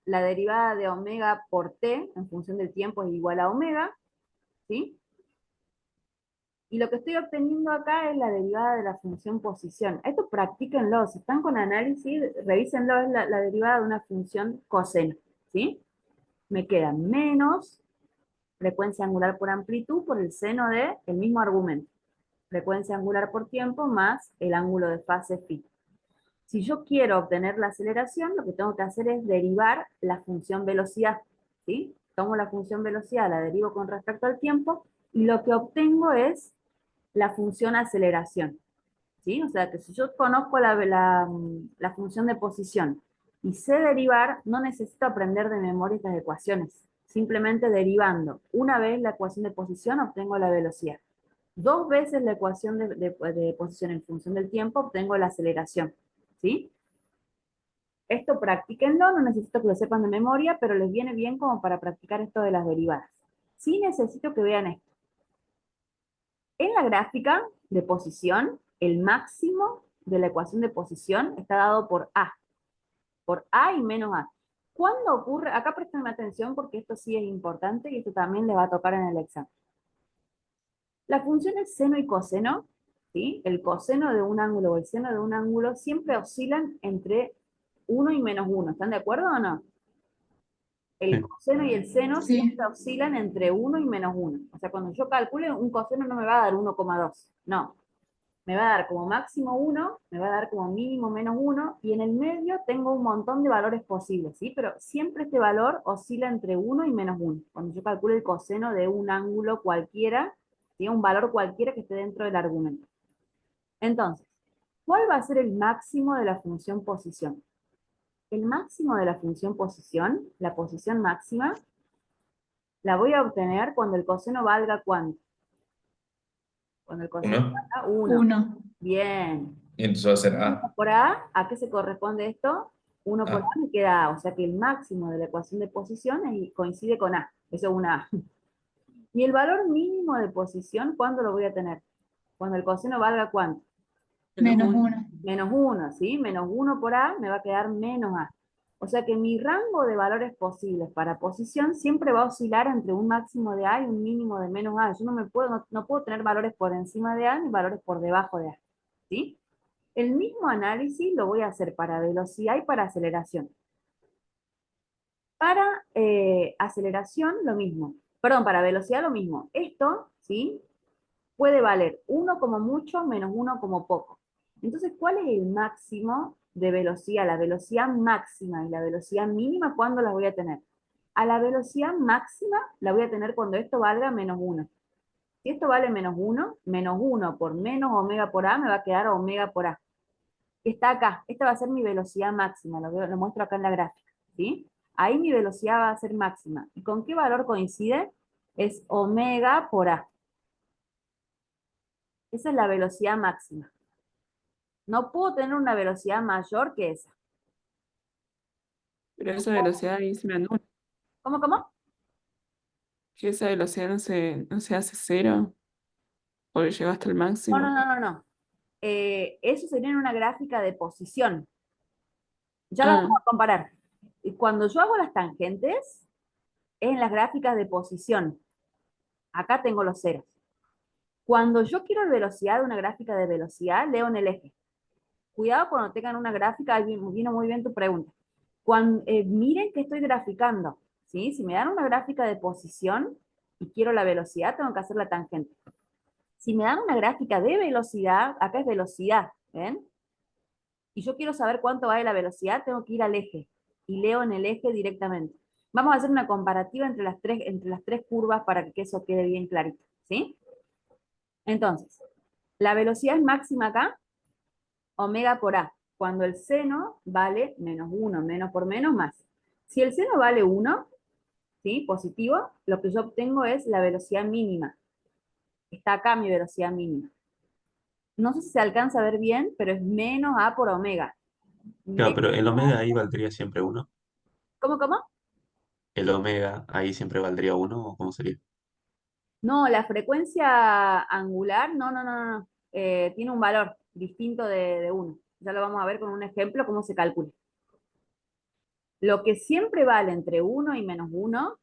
la derivada de omega por t, en función del tiempo, es igual a omega, ¿sí? Y lo que estoy obteniendo acá es la derivada de la función posición. Esto practíquenlo, si están con análisis, revísenlo, es la derivada de una función coseno, ¿sí? Me queda menos frecuencia angular por amplitud por el seno de el mismo argumento. Frecuencia angular por tiempo más el ángulo de fase phi. Si yo quiero obtener la aceleración, lo que tengo que hacer es derivar la función velocidad, ¿sí? Tomo la función velocidad, la derivo con respecto al tiempo, y lo que obtengo es la función aceleración, ¿sí? O sea que si yo conozco la función de posición y sé derivar, no necesito aprender de memoria estas ecuaciones. Simplemente derivando una vez la ecuación de posición obtengo la velocidad. Dos veces la ecuación de posición en función del tiempo obtengo la aceleración, ¿sí? Esto practíquenlo, no necesito que lo sepan de memoria, pero les viene bien como para practicar esto de las derivadas. Sí necesito que vean esto. En la gráfica de posición, el máximo de la ecuación de posición está dado por A y menos A. ¿Cuándo ocurre? Acá presten atención porque esto sí es importante y esto también les va a tocar en el examen. Las funciones seno y coseno, ¿sí? El coseno de un ángulo o el seno de un ángulo siempre oscilan entre 1 y menos 1. ¿Están de acuerdo o no? El Sí. coseno y el seno Sí. siempre oscilan entre 1 y menos 1. O sea, cuando yo calcule, un coseno no me va a dar 1,2. No. Me va a dar como máximo 1, me va a dar como mínimo menos 1, y en el medio tengo un montón de valores posibles, ¿sí? Pero siempre este valor oscila entre 1 y menos 1. Cuando yo calculo el coseno de un ángulo cualquiera, ¿sí? Un valor cualquiera que esté dentro del argumento. Entonces, ¿cuál va a ser el máximo de la función posición? El máximo de la función posición, la posición máxima, la voy a obtener cuando el coseno valga ¿cuánto? Cuando el coseno 1. valga 1. 1. Bien. Y entonces va a ser 1 A. por A qué se corresponde esto? 1 por A. A me queda A, o sea que el máximo de la ecuación de posición coincide con A, eso es una A. Y el valor mínimo de posición, ¿cuándo lo voy a tener? Cuando el coseno valga ¿cuánto? Menos 1. Menos 1, ¿sí? Menos 1 por A me va a quedar menos A. O sea que mi rango de valores posibles para posición siempre va a oscilar entre un máximo de A y un mínimo de menos A. Yo no puedo tener valores por encima de A ni valores por debajo de A, ¿sí? El mismo análisis lo voy a hacer para velocidad y para aceleración. Para aceleración, lo mismo. Perdón, para velocidad, lo mismo. Esto, ¿sí? puede valer 1 como mucho menos 1 como poco. Entonces, ¿cuál es el máximo de velocidad? La velocidad máxima y la velocidad mínima, ¿cuándo las voy a tener? A la velocidad máxima la voy a tener cuando esto valga menos 1. Si esto vale menos 1 por menos omega por a me va a quedar omega por a. Está acá, esta va a ser mi velocidad máxima, lo muestro acá en la gráfica, ¿sí? Ahí mi velocidad va a ser máxima. ¿Y con qué valor coincide? Es omega por a. Esa es la velocidad máxima. No puedo tener una velocidad mayor que esa. Pero esa velocidad ahí se me anula. ¿Cómo? Que esa velocidad no se hace cero porque llega hasta el No, máximo. no. Eso sería en una gráfica de posición. Ya lo Ah, vamos a comparar. Y cuando yo hago las tangentes, es en las gráficas de posición. Acá tengo los ceros. Cuando yo quiero velocidad de una gráfica de velocidad, leo en el eje. Cuidado cuando tengan una gráfica, ahí vino muy bien tu pregunta. Miren que estoy graficando, ¿sí? Si me dan una gráfica de posición y quiero la velocidad, tengo que hacer la tangente. Si me dan una gráfica de velocidad, acá es velocidad, ¿ven? Y yo quiero saber cuánto vale la velocidad, tengo que ir al eje y leo en el eje directamente. Vamos a hacer una comparativa entre las tres curvas para que eso quede bien clarito, ¿sí? Entonces, la velocidad es máxima acá, omega por a, cuando el seno vale menos 1, menos por menos más. Si el seno vale 1, ¿sí? Positivo, lo que yo obtengo es la velocidad mínima. Está acá mi velocidad mínima. No sé si se alcanza a ver bien, pero es menos a por omega. Claro, pero el omega Menos- ahí valdría siempre 1. ¿Cómo? ¿El omega ahí siempre valdría 1 o cómo sería? No, la frecuencia angular, no. Tiene un valor distinto de 1. Ya lo vamos a ver con un ejemplo cómo se calcula. Lo que siempre vale entre 1 y menos 1,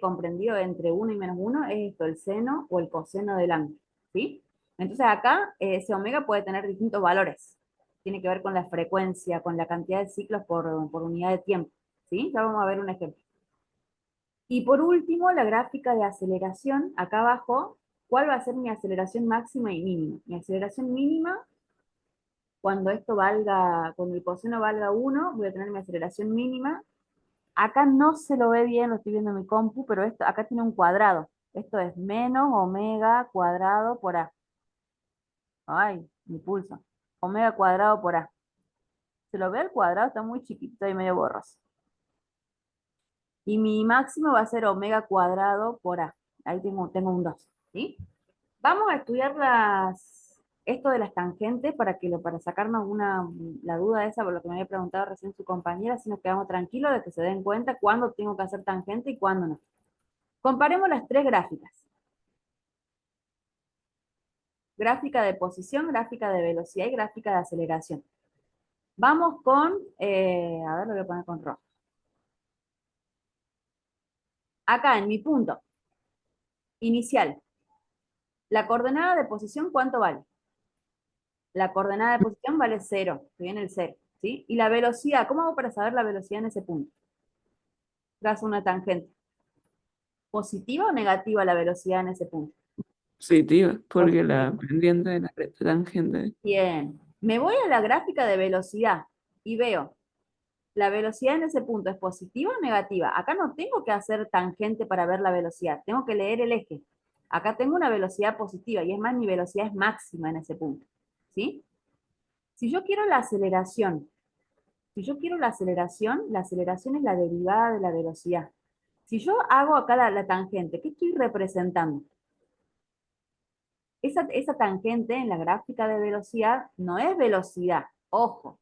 comprendido entre 1 y menos 1, es esto, el seno o el coseno del ángulo, ¿sí? Entonces acá ese omega puede tener distintos valores. Tiene que ver con la frecuencia, con la cantidad de ciclos por unidad de tiempo, ¿sí? Ya vamos a ver un ejemplo. Y por último, la gráfica de aceleración, acá abajo, ¿cuál va a ser mi aceleración máxima y mínima? Mi aceleración mínima, cuando el coseno valga 1, voy a tener mi aceleración mínima. Acá no se lo ve bien, lo estoy viendo en mi compu, pero acá tiene un cuadrado. Esto es menos omega cuadrado por a. Ay, mi pulso. Omega cuadrado por a. ¿Se lo ve el cuadrado? Está muy chiquito y medio borroso. Y mi máximo va a ser omega cuadrado por a. Ahí tengo un 2, ¿sí? Vamos a estudiar esto de las tangentes para sacarnos la duda esa por lo que me había preguntado recién su compañera, así nos quedamos tranquilos de que se den cuenta cuándo tengo que hacer tangente y cuándo no. Comparemos las tres gráficas. Gráfica de posición, gráfica de velocidad y gráfica de aceleración. Vamos con, a ver, lo voy a poner con rojo. Acá en mi punto inicial, la coordenada de posición, ¿cuánto vale? La coordenada de posición vale 0, estoy en el 0, ¿sí? Y la velocidad, ¿cómo hago para saber la velocidad en ese punto? Trazo una tangente. ¿Positiva o negativa la velocidad en ese punto? positiva, porque Positiva. la pendiente de la recta tangente. Bien. Me voy a la gráfica de velocidad y veo, ¿la velocidad en ese punto es positiva o negativa? Acá no tengo que hacer tangente para ver la velocidad, tengo que leer el eje. Acá tengo una velocidad positiva y es más, mi velocidad es máxima en ese punto, ¿sí? Si yo quiero la aceleración, la aceleración es la derivada de la velocidad. Si yo hago acá la tangente, ¿qué estoy representando? Esa tangente en la gráfica de velocidad no es velocidad, ojo.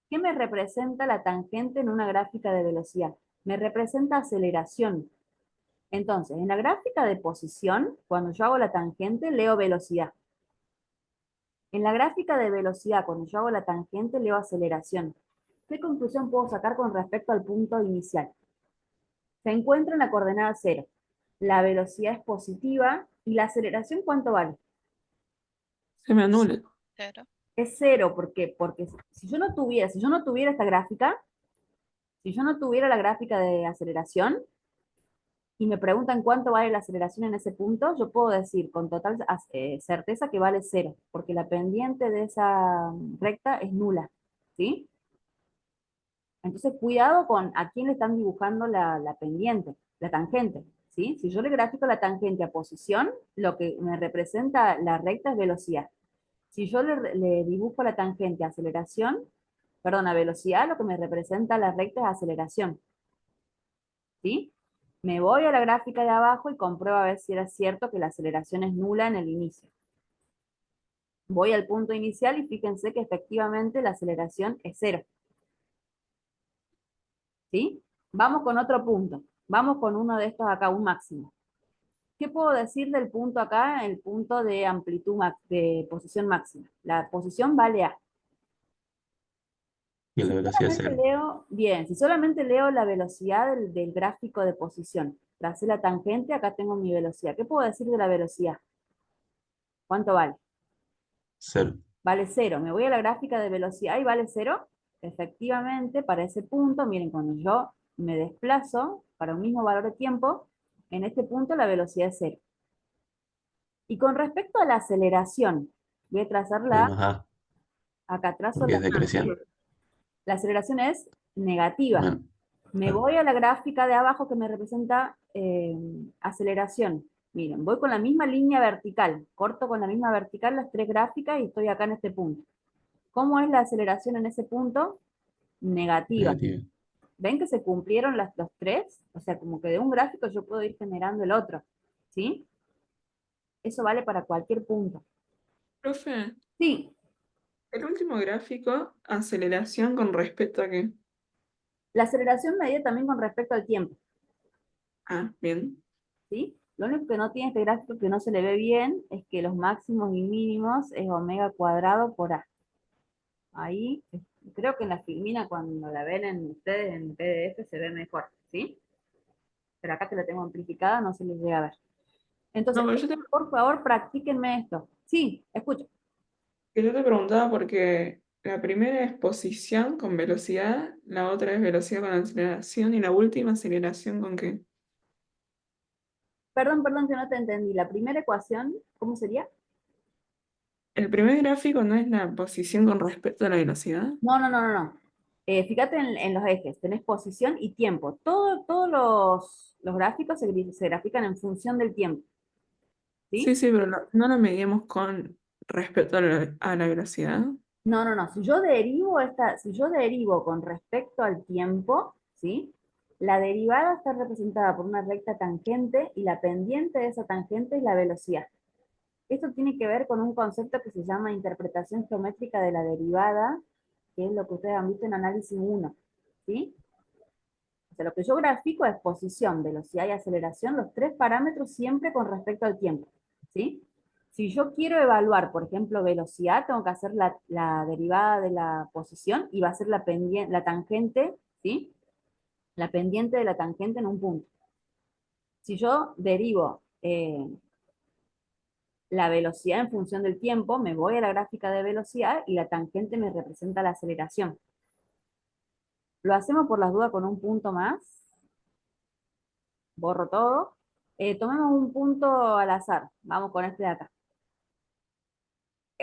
¿Qué me representa la tangente en una gráfica de velocidad? Me representa aceleración. Entonces, en la gráfica de posición, cuando yo hago la tangente, leo velocidad. En la gráfica de velocidad, cuando yo hago la tangente, leo aceleración. ¿Qué conclusión puedo sacar con respecto al punto inicial? Se encuentra en la coordenada 0. La velocidad es positiva y la aceleración, ¿cuánto vale? Se me anula. Cero. Es 0, porque si yo no tuviera esta gráfica, si yo no tuviera la gráfica de aceleración, y me preguntan cuánto vale la aceleración en ese punto, yo puedo decir con total certeza que vale 0, porque la pendiente de esa recta es nula, ¿sí? Entonces, cuidado con a quién le están dibujando la pendiente, la tangente, ¿sí? Si yo le grafico la tangente a posición, lo que me representa la recta es velocidad. Si yo le dibujo la tangente a aceleración, perdón, a velocidad, lo que me representa la recta es aceleración, ¿sí? Me voy a la gráfica de abajo y compruebo a ver si era cierto que la aceleración es nula en el inicio. Voy al punto inicial y fíjense que efectivamente la aceleración es 0. ¿Sí? Vamos con otro punto. Vamos con uno de estos acá, un máximo. ¿Qué puedo decir del punto acá? El punto de amplitud, de posición máxima. La posición vale A. Y la Si velocidad es solamente 0. leo, bien, si solamente leo la velocidad del gráfico de posición, tracé la tangente, acá tengo mi velocidad. ¿Qué puedo decir de la velocidad? ¿Cuánto vale? 0. Vale 0. Me voy a la gráfica de velocidad y vale 0. Efectivamente, para ese punto, miren, cuando yo me desplazo para un mismo valor de tiempo, en este punto la velocidad es 0. Y con respecto a la aceleración, voy a trazarla, Menos A, acá trazo porque es decreciente. la aceleración es negativa. Bueno, Me claro. voy a la gráfica de abajo que me representa aceleración. Miren, voy con la misma línea vertical, corto con la misma vertical las 3 gráficas y estoy acá en este punto. ¿Cómo es la aceleración en ese punto? Negativa. Negativo. ¿Ven que se cumplieron los 3? O sea, como que de un gráfico yo puedo ir generando el otro. ¿Sí? Eso vale para cualquier punto. Profe, Sí, el último gráfico, aceleración con respecto a qué. la aceleración medida también con respecto al tiempo. Ah, bien. ¿Sí? Lo único que no tiene este gráfico que no se le ve bien es que los máximos y mínimos es omega cuadrado por A. Ahí, creo que en la filmina cuando la ven en ustedes en PDF se ve mejor, ¿sí? Pero acá que la tengo amplificada no se les llega a ver. No, Entonces, pero yo te, por favor, practíquenme esto. Sí, escucho. que yo te preguntaba porque la primera es posición con velocidad, la otra es velocidad con aceleración y la última aceleración con qué. Perdón que no te entendí. La primera ecuación, ¿cómo sería? El primer gráfico no es la posición con respecto a la velocidad. No. Fíjate en los ejes. Tenés posición y tiempo. Todos los gráficos se grafican en función del tiempo. Sí, ¿Sí? sí, pero no lo medíamos con respecto a la velocidad. No. Si yo derivo con respecto al tiempo, ¿sí? La derivada está representada por una recta tangente y la pendiente de esa tangente es la velocidad. Esto tiene que ver con un concepto que se llama interpretación geométrica de la derivada, que es lo que ustedes han visto en análisis 1, ¿sí? O sea, lo que yo grafico es posición, velocidad y aceleración, los 3 parámetros siempre con respecto al tiempo, ¿sí? Si yo quiero evaluar, por ejemplo, velocidad, tengo que hacer la derivada de la posición y va a ser la tangente, ¿sí? La pendiente de la tangente en un punto. Si yo derivo la velocidad en función del tiempo, me voy a la gráfica de velocidad y la tangente me representa la aceleración. Lo hacemos por las dudas con un punto más. Borro todo. Tomemos un punto al azar. Vamos con este de acá.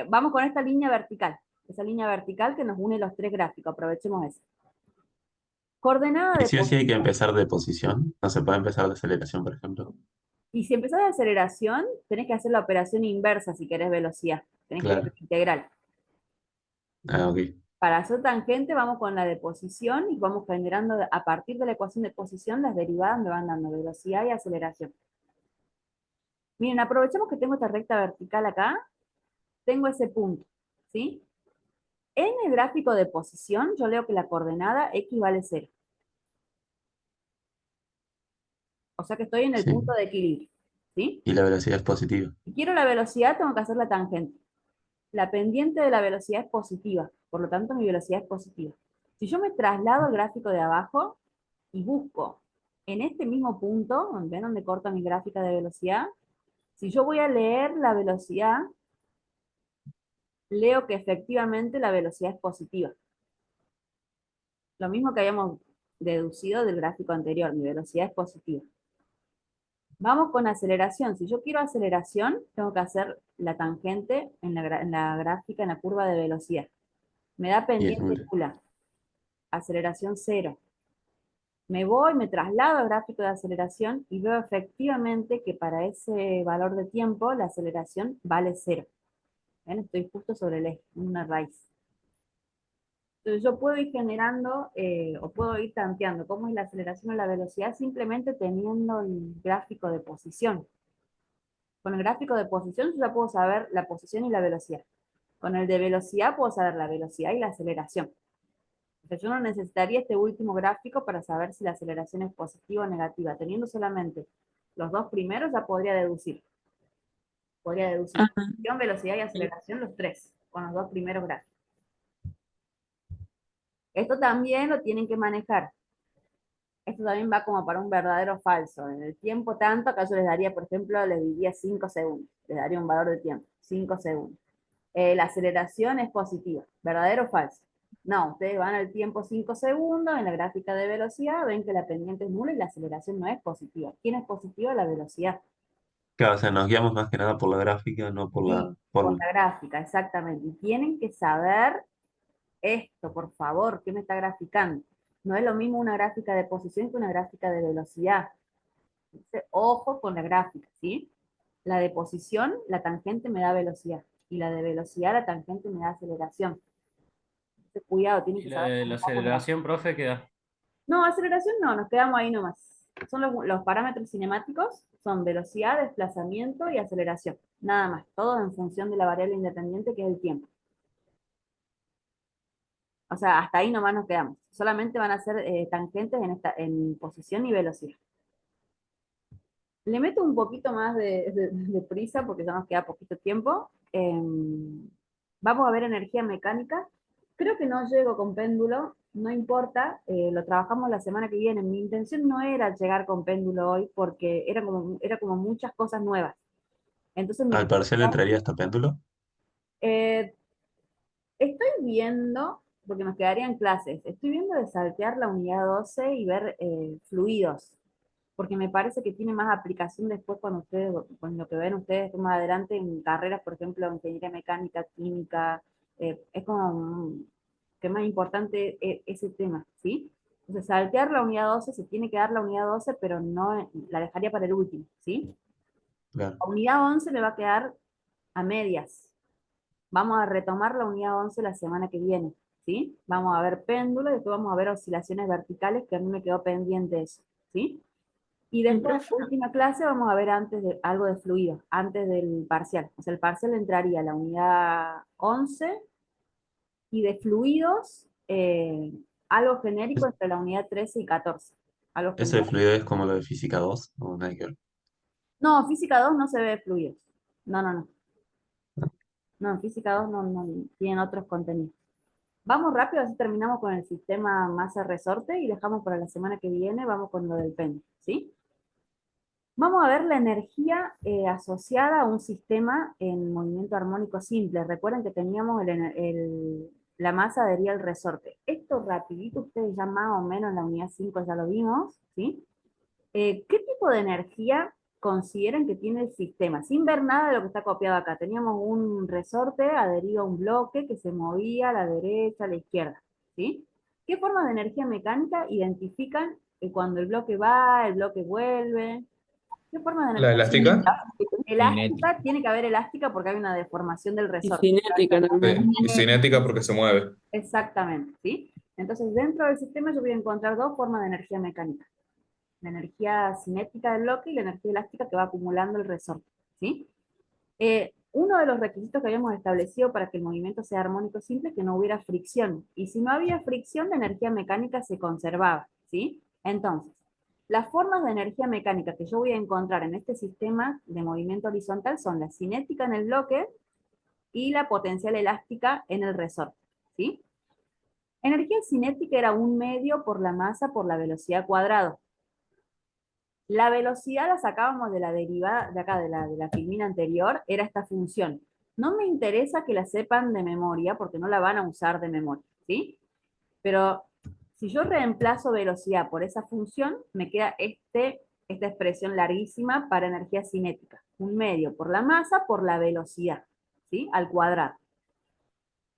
Vamos con esta línea vertical. Esa línea vertical que nos une los 3 gráficos. Aprovechemos eso. Coordenada Y de sí o sí hay que posición. empezar de posición. No se puede empezar de aceleración, por ejemplo. Y si empezás de aceleración, tenés que hacer la operación inversa si querés velocidad. Tenés que ir a la Claro. integral. Ah, ok. Para hacer tangente vamos con la de posición y vamos generando a partir de la ecuación de posición las derivadas me van dando velocidad y aceleración. Miren, aprovechemos que tengo esta recta vertical acá, tengo ese punto, ¿sí? En el gráfico de posición yo leo que la coordenada x vale 0. O sea que estoy en el Sí. punto de equilibrio, ¿sí? Y la velocidad es positiva. Si quiero la velocidad tengo que hacer la tangente. La pendiente de la velocidad es positiva, por lo tanto mi velocidad es positiva. Si yo me traslado al gráfico de abajo y busco en este mismo punto, ¿ven donde corta mi gráfica de velocidad? Si yo voy a leer la velocidad, leo que efectivamente la velocidad es positiva. Lo mismo que habíamos deducido del gráfico anterior, mi velocidad es positiva. Vamos con aceleración. Si yo quiero aceleración, tengo que hacer la tangente en la gráfica, en la curva de velocidad. Me da Y es pendiente nula. nula. Aceleración 0. Me voy, me traslado al gráfico de aceleración y veo efectivamente que para ese valor de tiempo la aceleración vale 0. ¿Ven? Estoy justo sobre el eje, en una raíz. Entonces yo puedo ir generando o puedo ir tanteando cómo es la aceleración o la velocidad simplemente teniendo el gráfico de posición. Con el gráfico de posición yo ya puedo saber la posición y la velocidad. Con el de velocidad puedo saber la velocidad y la aceleración. Entonces yo no necesitaría este último gráfico para saber si la aceleración es positiva o negativa. Teniendo solamente los dos primeros ya podría deducir. Podría deducir Ah, posición, velocidad y y- aceleración los tres, con los dos primeros gráficos. Esto también lo tienen que manejar. Esto también va como para un verdadero o falso. En el tiempo tanto, acá yo les daría, por ejemplo, les diría 5 segundos. Les daría un valor de tiempo, 5 segundos. La aceleración es positiva, ¿verdadero o falso? No, ustedes van al tiempo 5 segundos, en la gráfica de velocidad, ven que la pendiente es nula y la aceleración no es positiva. ¿Quién es positiva? La velocidad. Claro, o sea, nos guiamos más que nada por la gráfica, no por Sí, la por fórmula. la gráfica, exactamente. Y tienen que saber esto, por favor, ¿qué me está graficando? No es lo mismo una gráfica de posición que una gráfica de velocidad. Entonces, ojo con la gráfica, ¿sí? La de posición, la tangente me da velocidad. Y la de velocidad, la tangente me da aceleración. Entonces, cuidado, tienen Y que la saber de la cómo vamos a... aceleración, profe, queda. No, aceleración no, nos quedamos ahí nomás. Son los parámetros cinemáticos, son velocidad, desplazamiento y aceleración. Nada más, todo en función de la variable independiente que es el tiempo. O sea, hasta ahí nomás nos quedamos. Solamente van a ser tangentes en posición y velocidad. Le meto un poquito más de prisa porque ya nos queda poquito tiempo. Vamos a ver energía mecánica. Creo que no llego con péndulo, no importa, lo trabajamos la semana que viene. Mi intención no era llegar con péndulo hoy porque era como muchas cosas nuevas. Entonces ¿Al parcial entraría hasta péndulo? eh, estoy viendo, porque nos quedarían clases, estoy viendo de saltear la unidad 12 y ver fluidos, porque me parece que tiene más aplicación después cuando ustedes, con lo que ven ustedes más adelante en carreras, por ejemplo, ingeniería mecánica, química, es como que es más importante ese tema, ¿sí? Entonces, saltear la unidad 12, se tiene que dar la unidad 12, pero no la dejaría para el último, ¿sí? Claro. La unidad 11 me va a quedar a medias. Vamos a retomar la unidad 11 la semana que viene, ¿sí? Vamos a ver péndulo y después vamos a ver oscilaciones verticales, que a mí me quedó pendiente eso, ¿sí? Y después, profe, en la última clase, vamos a ver algo de fluido, antes del parcial. O sea, el parcial entraría la unidad 11 y de fluidos, algo genérico Es- entre la unidad 13 y 14. Algo ¿Eso de general. fluido es como lo de física 2 o nada que ver? No, física 2 no se ve de fluidos. No, no, no. No, en física 2 no tienen otros contenidos. Vamos rápido, así terminamos con el sistema masa-resorte y dejamos para la semana que viene, vamos con lo del PEN, ¿sí? Vamos a ver la energía asociada a un sistema en movimiento armónico simple. Recuerden que teníamos la masa adherida al resorte. Esto rapidito, ustedes ya más o menos en la unidad 5 ya lo vimos, ¿sí? ¿Qué tipo de energía consideran que tiene el sistema? Sin ver nada de lo que está copiado acá. Teníamos un resorte adherido a un bloque que se movía a la derecha, a la izquierda, ¿sí? ¿Qué formas de energía mecánica identifican cuando el bloque va, el bloque vuelve? ¿Qué forma de ¿La energía? elástica? Elástica, tiene que haber elástica porque hay una deformación del y resorte. cinética también. Sí. Y cinética porque se mueve. Exactamente, ¿sí? Entonces, dentro del sistema yo voy a encontrar dos formas de energía mecánica. La energía cinética del bloque y la energía elástica que va acumulando el resorte, ¿sí? Uno de los requisitos que habíamos establecido para que el movimiento sea armónico simple es que no hubiera fricción. Y si no había fricción, la energía mecánica se conservaba, ¿sí? Entonces, las formas de energía mecánica que yo voy a encontrar en este sistema de movimiento horizontal son la cinética en el bloque y la potencial elástica en el resorte, ¿sí? Energía cinética era un medio por la masa por la velocidad cuadrado. La velocidad la sacábamos de la derivada, de acá, de la filmina anterior, era esta función. No me interesa que la sepan de memoria, porque no la van a usar de memoria, ¿sí? Pero si yo reemplazo velocidad por esa función, me queda este esta expresión larguísima para energía cinética. Un medio por la masa por la velocidad, ¿sí? Al cuadrado.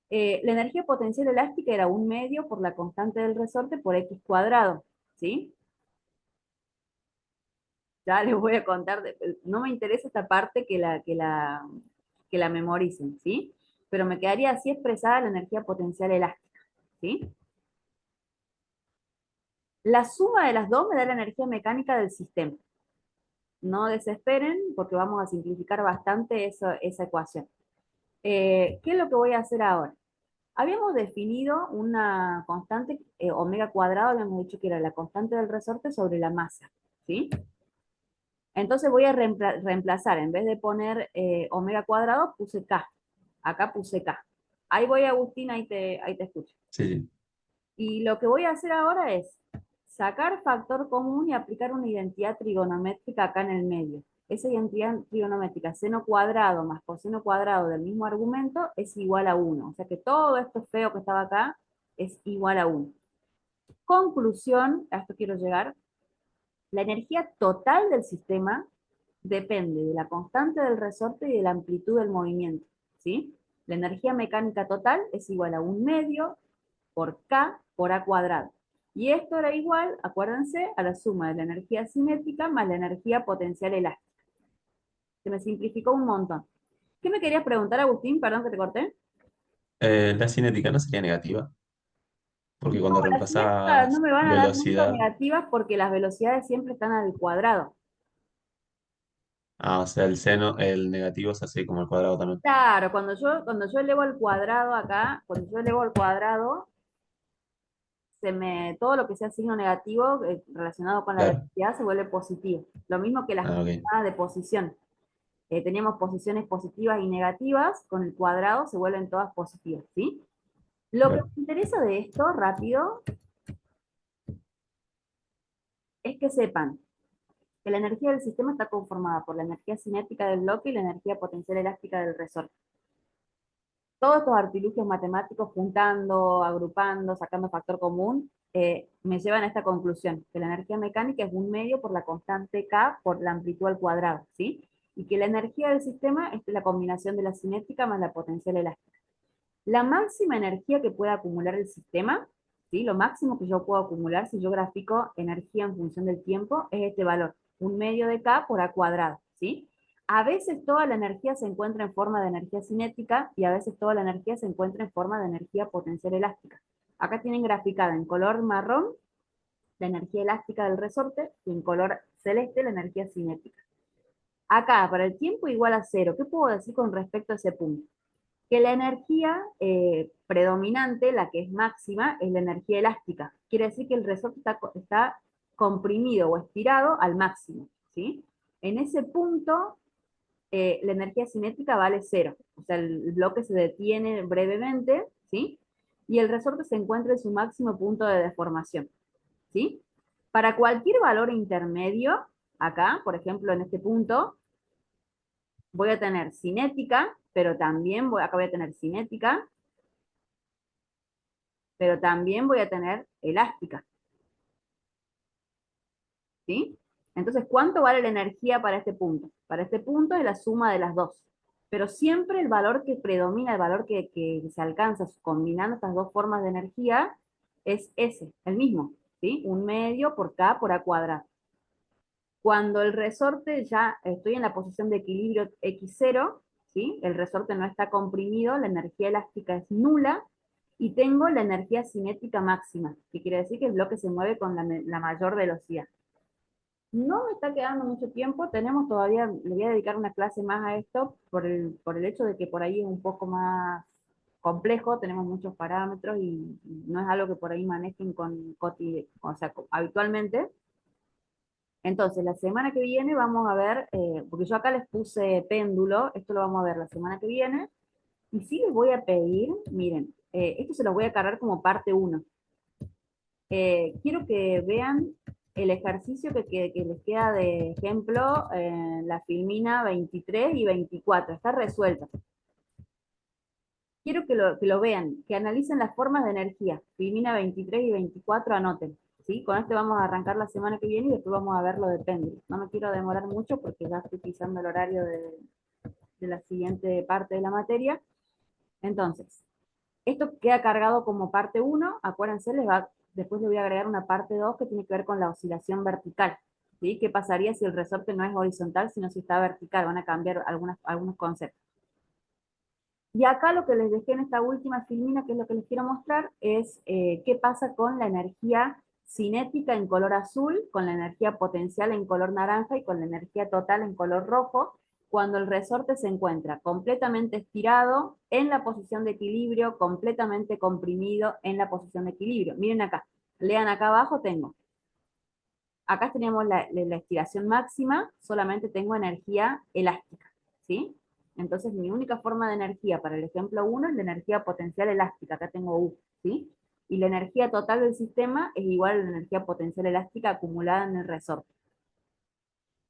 La energía potencial elástica era un medio por la constante del resorte por x cuadrado, ¿sí? Ya les voy a contar, no me interesa esta parte que la memoricen, ¿sí? Pero me quedaría así expresada la energía potencial elástica, ¿sí? La suma de las dos me da la energía mecánica del sistema. No desesperen porque vamos a simplificar bastante esa ecuación. ¿Qué es lo que voy a hacer ahora? Habíamos definido una constante, omega cuadrado, habíamos dicho que era la constante del resorte sobre la masa, ¿sí? Entonces voy a reemplazar, en vez de poner omega cuadrado, puse K. Acá puse K. Ahí voy, Agustín, ahí te escucho. Sí, sí. Y lo que voy a hacer ahora es sacar factor común y aplicar una identidad trigonométrica acá en el medio. Esa identidad trigonométrica, seno cuadrado más coseno cuadrado del mismo argumento, es igual a 1. O sea que todo esto feo que estaba acá es igual a 1. Conclusión, a esto quiero llegar, la energía total del sistema depende de la constante del resorte y de la amplitud del movimiento, ¿sí? La energía mecánica total es igual a un medio por K por A cuadrado. Y esto era igual, acuérdense, a la suma de la energía cinética más la energía potencial elástica. Se me simplificó un montón. ¿Qué me querías preguntar, Agustín? Perdón que te corté. La cinética no sería negativa, porque cuando Las cinéticas no reemplazás me van a dar nunca velocidad, negativas porque las velocidades siempre están al cuadrado. o sea, el seno, el negativo se hace como el cuadrado también. Claro, cuando yo elevo al cuadrado acá, cuando yo elevo al cuadrado, todo lo que sea signo negativo relacionado con la Claro. velocidad se vuelve positivo. Lo mismo que las Ah, ok. coordenadas de posición. Teníamos posiciones positivas y negativas, con el cuadrado se vuelven todas positivas, ¿sí? Lo que Bueno, me interesa de esto, rápido, es que sepan que la energía del sistema está conformada por la energía cinética del bloque y la energía potencial elástica del resorte. Todos estos artilugios matemáticos, juntando, agrupando, sacando factor común, me llevan a esta conclusión, que la energía mecánica es un medio por la constante K por la amplitud al cuadrado, ¿sí? Y que la energía del sistema es la combinación de la cinética más la potencial elástica. La máxima energía que puede acumular el sistema, ¿sí? Lo máximo que yo puedo acumular si yo grafico energía en función del tiempo, es este valor, un medio de K por A cuadrado, ¿sí? A veces toda la energía se encuentra en forma de energía cinética y a veces toda la energía se encuentra en forma de energía potencial elástica. Acá tienen graficada en color marrón la energía elástica del resorte y en color celeste la energía cinética. Acá, para el tiempo igual a 0, ¿qué puedo decir con respecto a ese punto? Que la energía predominante, la que es máxima, es la energía elástica. Quiere decir que el resorte está comprimido o estirado al máximo, ¿sí? En ese punto, la energía cinética vale 0. O sea, el bloque se detiene brevemente, ¿sí? Y el resorte se encuentra en su máximo punto de deformación, ¿sí? Para cualquier valor intermedio, acá, por ejemplo, en este punto, voy a tener cinética, pero también acá voy a tener cinética, pero también voy a tener elástica, ¿sí? Entonces, ¿cuánto vale la energía para este punto? Para este punto es la suma de las dos, pero siempre el valor que predomina, el valor que se alcanza combinando estas dos formas de energía, es ese, el mismo, ¿sí? Un medio por K por A cuadrado. Cuando el resorte ya estoy en la posición de equilibrio x0, ¿sí? El resorte no está comprimido, la energía elástica es nula, y tengo la energía cinética máxima, que quiere decir que el bloque se mueve con la mayor velocidad. No me está quedando mucho tiempo, tenemos todavía, le voy a dedicar una clase más a esto, por el hecho de que por ahí es un poco más complejo, tenemos muchos parámetros y no es algo que por ahí manejen habitualmente. Entonces, la semana que viene vamos a ver, porque yo acá les puse péndulo, esto lo vamos a ver la semana que viene, y sí les voy a pedir, miren, esto se los voy a cargar como parte 1. Quiero que vean el ejercicio que les queda de ejemplo en la filmina 23 y 24, está resuelto. Quiero que lo vean, que analicen las formas de energía, filmina 23 y 24, anoten, ¿sí? Con este vamos a arrancar la semana que viene y después vamos a ver lo de péndulo. No me quiero demorar mucho porque ya estoy pisando el horario de la siguiente parte de la materia. Entonces, esto queda cargado como parte 1, acuérdense, después le voy a agregar una parte 2 que tiene que ver con la oscilación vertical. ¿Sí? ¿Qué pasaría si el resorte no es horizontal, sino si está vertical? Van a cambiar algunos conceptos. Y acá lo que les dejé en esta última filmina, que es lo que les quiero mostrar, es qué pasa con la energía cinética en color azul, con la energía potencial en color naranja y con la energía total en color rojo, cuando el resorte se encuentra completamente estirado en la posición de equilibrio, completamente comprimido en la posición de equilibrio. Miren acá, lean acá abajo, acá tenemos la estiración máxima, solamente tengo energía elástica, ¿sí? Entonces mi única forma de energía para el ejemplo 1 es la energía potencial elástica, acá tengo U, ¿sí? Y la energía total del sistema es igual a la energía potencial elástica acumulada en el resorte.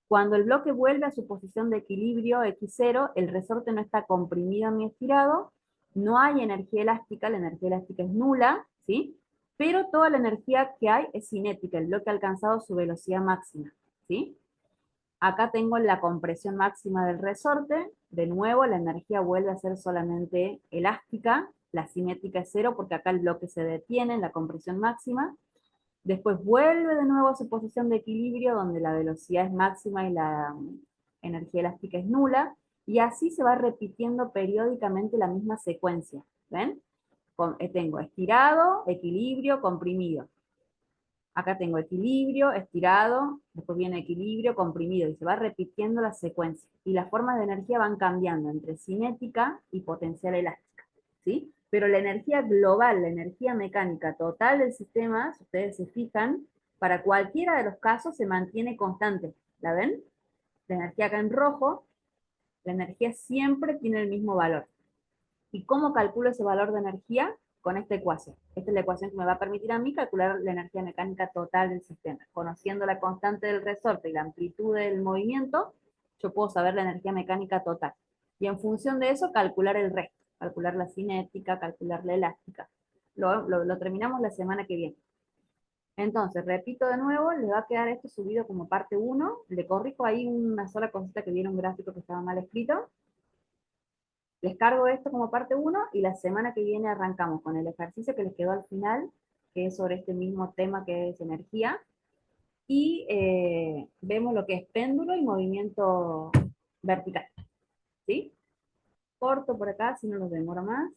Cuando el bloque vuelve a su posición de equilibrio X0, el resorte no está comprimido ni estirado, no hay energía elástica, la energía elástica es nula, ¿sí? Pero toda la energía que hay es cinética, el bloque ha alcanzado su velocidad máxima, ¿sí? Acá tengo la compresión máxima del resorte, de nuevo la energía vuelve a ser solamente elástica, la cinética es 0 porque acá el bloque se detiene en la compresión máxima, después vuelve de nuevo a su posición de equilibrio donde la velocidad es máxima y la energía elástica es nula, y así se va repitiendo periódicamente la misma secuencia, ¿ven? Tengo estirado, equilibrio, comprimido. Acá tengo equilibrio, estirado, después viene equilibrio, comprimido, y se va repitiendo la secuencia. Y las formas de energía van cambiando entre cinética y potencial elástica, ¿sí? Pero la energía global, la energía mecánica total del sistema, si ustedes se fijan, para cualquiera de los casos se mantiene constante. ¿La ven? La energía acá en rojo, la energía siempre tiene el mismo valor. ¿Y cómo calculo ese valor de energía? Con esta ecuación. Esta es la ecuación que me va a permitir a mí calcular la energía mecánica total del sistema. Conociendo la constante del resorte y la amplitud del movimiento, yo puedo saber la energía mecánica total. Y en función de eso, calcular el resto. Calcular la cinética, calcular la elástica. Lo terminamos la semana que viene. Entonces, repito de nuevo, les va a quedar esto subido como parte 1. Le corrijo ahí una sola cosita que viene un gráfico que estaba mal escrito. Les cargo esto como parte 1 y la semana que viene arrancamos con el ejercicio que les quedó al final, que es sobre este mismo tema que es energía, y vemos lo que es péndulo y movimiento vertical. ¿Sí? Corto por acá, si no los demoro más.